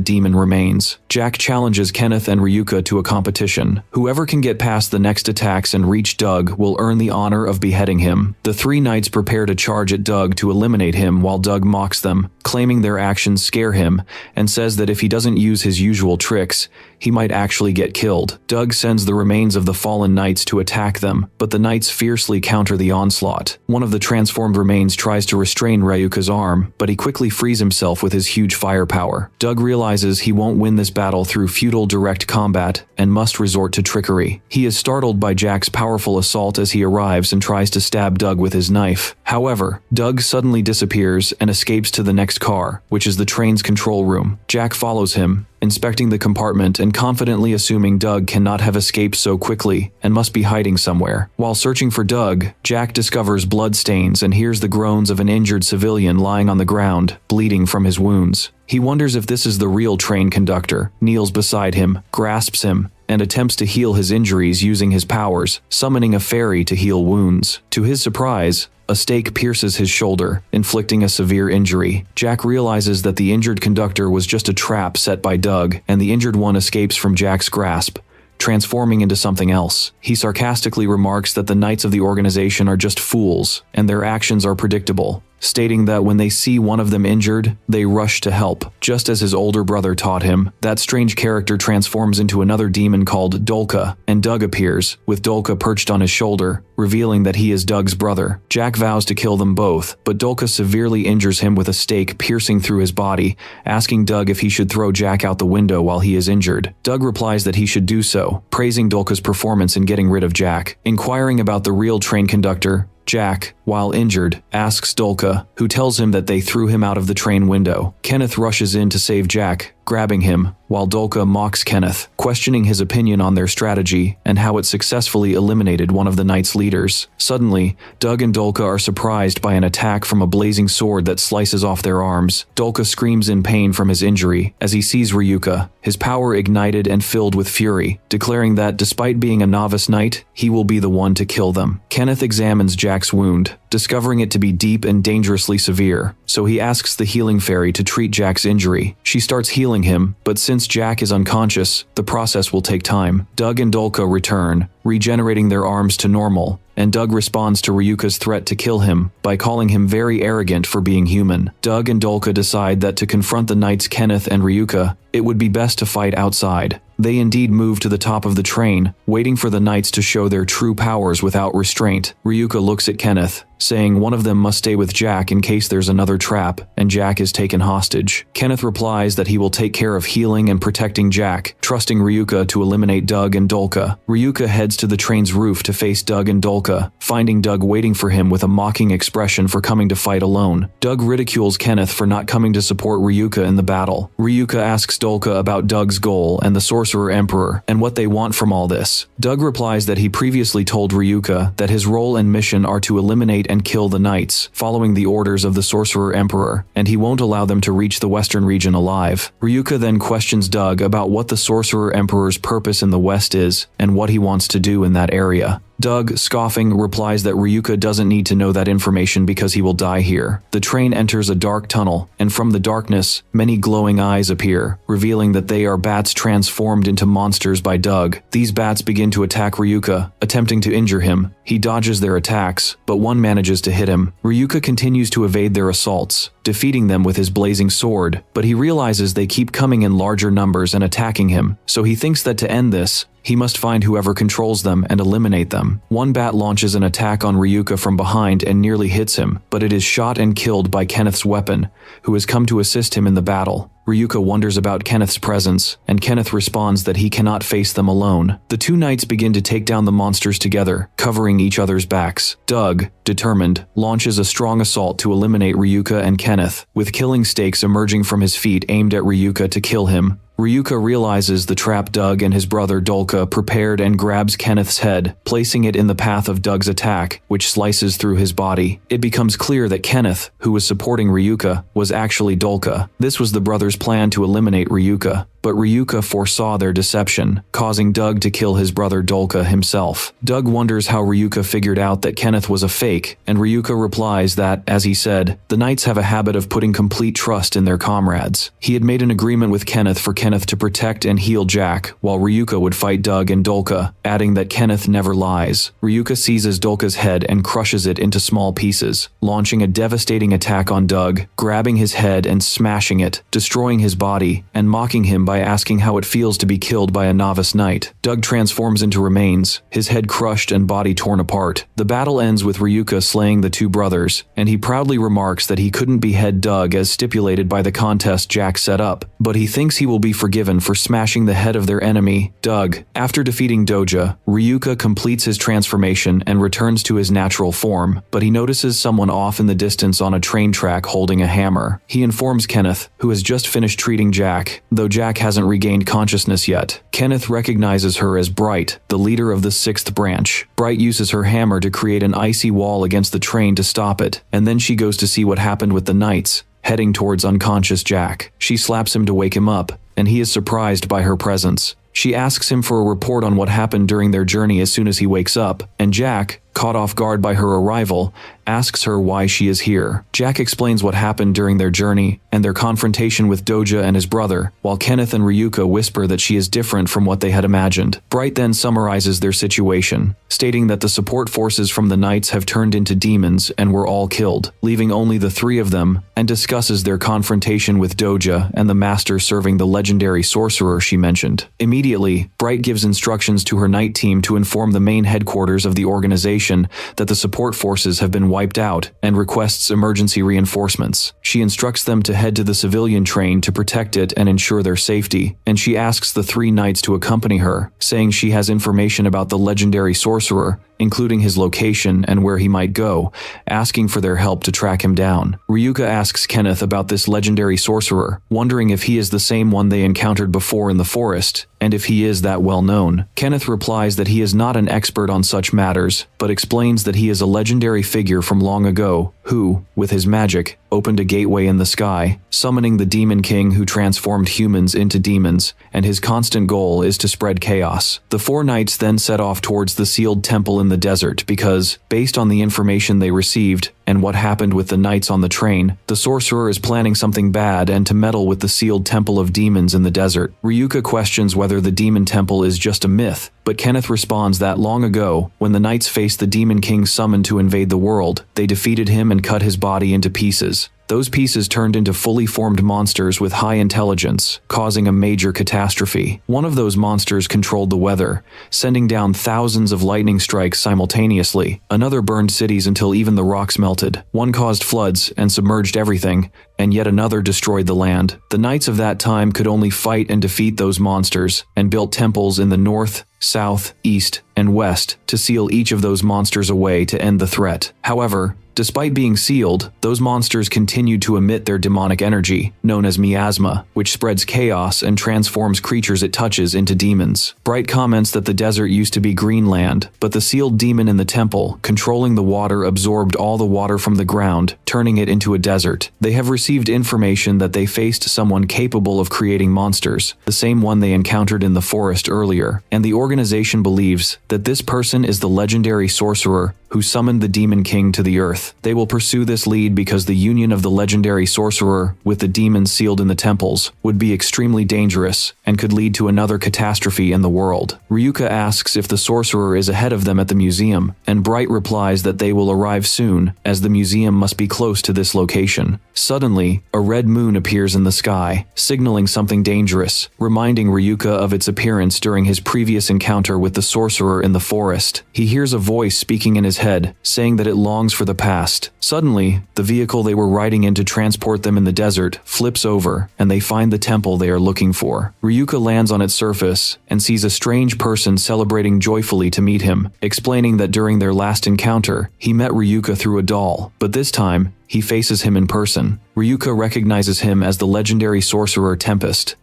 demon remains. Jack challenges Kenneth and Ryuka to a competition. Whoever can get past the next attacks and reach Doug will earn the honor of beheading him. The 3 knights prepare to charge at Doug to eliminate him while Doug mocks them, claiming their actions scare him, and says that if he doesn't use his usual tricks, he might actually get killed. Doug sends the remains of the fallen knights to attack them, but the knights fiercely counter the onslaught. One of the transformed remains tries to restrain Ryuka's arm, but he quickly frees himself with his huge firepower. Doug realizes he won't win this battle through futile direct combat and must resort to trickery. He is startled by Jack's powerful assault as he arrives and tries to stab Doug with his knife. However, Doug suddenly disappears and escapes to the next car, which is the train's control room. Jack follows him, inspecting the compartment and confidently assuming Doug cannot have escaped so quickly and must be hiding somewhere. While searching for Doug, Jack discovers bloodstains and hears the groans of an injured civilian lying on the ground, bleeding from his wounds. He wonders if this is the real train conductor, kneels beside him, grasps him, and attempts to heal his injuries using his powers, summoning a fairy to heal wounds. To his surprise, a stake pierces his shoulder, inflicting a severe injury. Jack realizes that the injured conductor was just a trap set by Doug, and the injured one escapes from Jack's grasp, transforming into something else. He sarcastically remarks that the knights of the organization are just fools, and their actions are predictable, stating that when they see one of them injured, they rush to help. Just as his older brother taught him, that strange character transforms into another demon called Dolka, and Doug appears, with Dolka perched on his shoulder, revealing that he is Doug's brother. Jack vows to kill them both, but Dolka severely injures him with a stake piercing through his body, asking Doug if he should throw Jack out the window while he is injured. Doug replies that he should do so, praising Dolka's performance in getting rid of Jack. Inquiring about the real train conductor, Jack, while injured, asks Dolka, who tells him that they threw him out of the train window. Kenneth rushes in to save Jack, grabbing him, while Dolka mocks Kenneth, questioning his opinion on their strategy and how it successfully eliminated one of the knight's leaders. Suddenly, Doug and Dolka are surprised by an attack from a blazing sword that slices off their arms. Dolka screams in pain from his injury as he sees Ryuka, his power ignited and filled with fury, declaring that despite being a novice knight, he will be the one to kill them. Kenneth examines Jack's wound, discovering it to be deep and dangerously severe, so he asks the healing fairy to treat Jack's injury. She starts healing him, but since Jack is unconscious, the process will take time. Doug and Dolka return, regenerating their arms to normal, and Doug responds to Ryuka's threat to kill him by calling him very arrogant for being human. Doug and Dolka decide that to confront the knights Kenneth and Ryuka, it would be best to fight outside. They indeed move to the top of the train, waiting for the knights to show their true powers without restraint. Ryuka looks at Kenneth, saying one of them must stay with Jack in case there's another trap and Jack is taken hostage. Kenneth replies that he will take care of healing and protecting Jack, trusting Ryuka to eliminate Doug and Dolka. Ryuka heads to the train's roof to face Doug and Dolka, finding Doug waiting for him with a mocking expression for coming to fight alone. Doug ridicules Kenneth for not coming to support Ryuka in the battle. Ryuka asks Dolka about Doug's goal and the Sorcerer Emperor and what they want from all this. Doug replies that he previously told Ryuka that his role and mission are to eliminate and kill the knights, following the orders of the Sorcerer Emperor, and he won't allow them to reach the western region alive. Ryuka then questions Doug about what the Sorcerer Emperor's purpose in the west is and what he wants to do in that area. Doug, scoffing, replies that Ryuka doesn't need to know that information because he will die here. The train enters a dark tunnel, and from the darkness, many glowing eyes appear, revealing that they are bats transformed into monsters by Doug. These bats begin to attack Ryuka, attempting to injure him. He dodges their attacks, but one manages to hit him. Ryuka continues to evade their assaults, defeating them with his blazing sword, but he realizes they keep coming in larger numbers and attacking him, so he thinks that to end this, he must find whoever controls them and eliminate them. One bat launches an attack on Ryuka from behind and nearly hits him, but it is shot and killed by Kenneth's weapon, who has come to assist him in the battle. Ryuka wonders about Kenneth's presence, and Kenneth responds that he cannot face them alone. The two knights begin to take down the monsters together, covering each other's backs. Doug, determined, launches a strong assault to eliminate Ryuka and Kenneth, with killing stakes emerging from his feet aimed at Ryuka to kill him. Ryuka realizes the trap Doug and his brother Dolka prepared and grabs Kenneth's head, placing it in the path of Doug's attack, which slices through his body. It becomes clear that Kenneth, who was supporting Ryuka, was actually Dolka. This was the brothers' plan to eliminate Ryuka, but Ryuka foresaw their deception, causing Doug to kill his brother Dolka himself. Doug wonders how Ryuka figured out that Kenneth was a fake, and Ryuka replies that, as he said, the knights have a habit of putting complete trust in their comrades. He had made an agreement with Kenneth for Kenneth to protect and heal Jack, while Ryuka would fight Doug and Dolka, adding that Kenneth never lies. Ryuka seizes Dolka's head and crushes it into small pieces, launching a devastating attack on Doug, grabbing his head and smashing it, destroying his body, and mocking him by asking how it feels to be killed by a novice knight. Doug transforms into remains, his head crushed and body torn apart. The battle ends with Ryuka slaying the two brothers, and he proudly remarks that he couldn't behead Doug as stipulated by the contest Jack set up, but he thinks he will be forgiven for smashing the head of their enemy, Doug. After defeating Doja, Ryuka completes his transformation and returns to his natural form, but he notices someone off in the distance on a train track holding a hammer. He informs Kenneth, who has just finished treating Jack, though Jack hasn't regained consciousness yet. Kenneth recognizes her as Bright, the leader of the 6th branch. Bright uses her hammer to create an icy wall against the train to stop it, and then she goes to see what happened with the knights, heading towards unconscious Jack. She slaps him to wake him up, and he is surprised by her presence. She asks him for a report on what happened during their journey as soon as he wakes up, and Jack, caught off guard by her arrival, asks her why she is here. Jack explains what happened during their journey and their confrontation with Doja and his brother, while Kenneth and Ryuka whisper that she is different from what they had imagined. Bright then summarizes their situation, stating that the support forces from the knights have turned into demons and were all killed, leaving only the 3 of them, and discusses their confrontation with Doja and the master serving the legendary sorcerer she mentioned. Immediately, Bright gives instructions to her knight team to inform the main headquarters of the organization that the support forces have been wiped out and requests emergency reinforcements. She instructs them to head to the civilian train to protect it and ensure their safety, and she asks the 3 knights to accompany her, saying she has information about the legendary sorcerer, including his location and where he might go, asking for their help to track him down. Ryuka asks Kenneth about this legendary sorcerer, wondering if he is the same one they encountered before in the forest, and if he is that well known. Kenneth replies that he is not an expert on such matters, but explains that he is a legendary figure from long ago, who, with his magic, opened a gateway in the sky, summoning the Demon King who transformed humans into demons, and his constant goal is to spread chaos. The 4 knights then set off towards the sealed temple in in the desert because, based on the information they received and what happened with the knights on the train, the sorcerer is planning something bad and to meddle with the sealed temple of demons in the desert. Ryuka questions whether the demon temple is just a myth, but Kenneth responds that long ago, when the knights faced the demon king summoned to invade the world, they defeated him and cut his body into pieces. Those pieces turned into fully formed monsters with high intelligence, causing a major catastrophe. One of those monsters controlled the weather, sending down thousands of lightning strikes simultaneously. Another burned cities until even the rocks melted. One caused floods and submerged everything, and yet another destroyed the land. The knights of that time could only fight and defeat those monsters, and built temples in the north, south, east, and west to seal each of those monsters away to end the threat. However, despite being sealed, those monsters continued to emit their demonic energy, known as miasma, which spreads chaos and transforms creatures it touches into demons. Bright comments that the desert used to be Greenland, but the sealed demon in the temple, controlling the water, absorbed all the water from the ground, turning it into a desert. They have received information that they faced someone capable of creating monsters, the same one they encountered in the forest earlier, and the organization believes that this person is the legendary sorcerer who summoned the Demon King to the earth. They will pursue this lead because the union of the legendary sorcerer with the demons sealed in the temples would be extremely dangerous and could lead to another catastrophe in the world. Ryuka asks if the sorcerer is ahead of them at the museum, and Bright replies that they will arrive soon, as the museum must be close to this location. Suddenly, a red moon appears in the sky, signaling something dangerous, reminding Ryuka of its appearance during his previous encounter with the sorcerer in the forest. He hears a voice speaking in his head, saying that it longs for the past. Suddenly, the vehicle they were riding in to transport them in the desert flips over, and they find the temple they are looking for. Ryuka lands on its surface and sees a strange person celebrating joyfully to meet him, explaining that during their last encounter, he met Ryuka through a doll, but this time, he faces him in person. Ryuka recognizes him as the legendary sorcerer Tempest.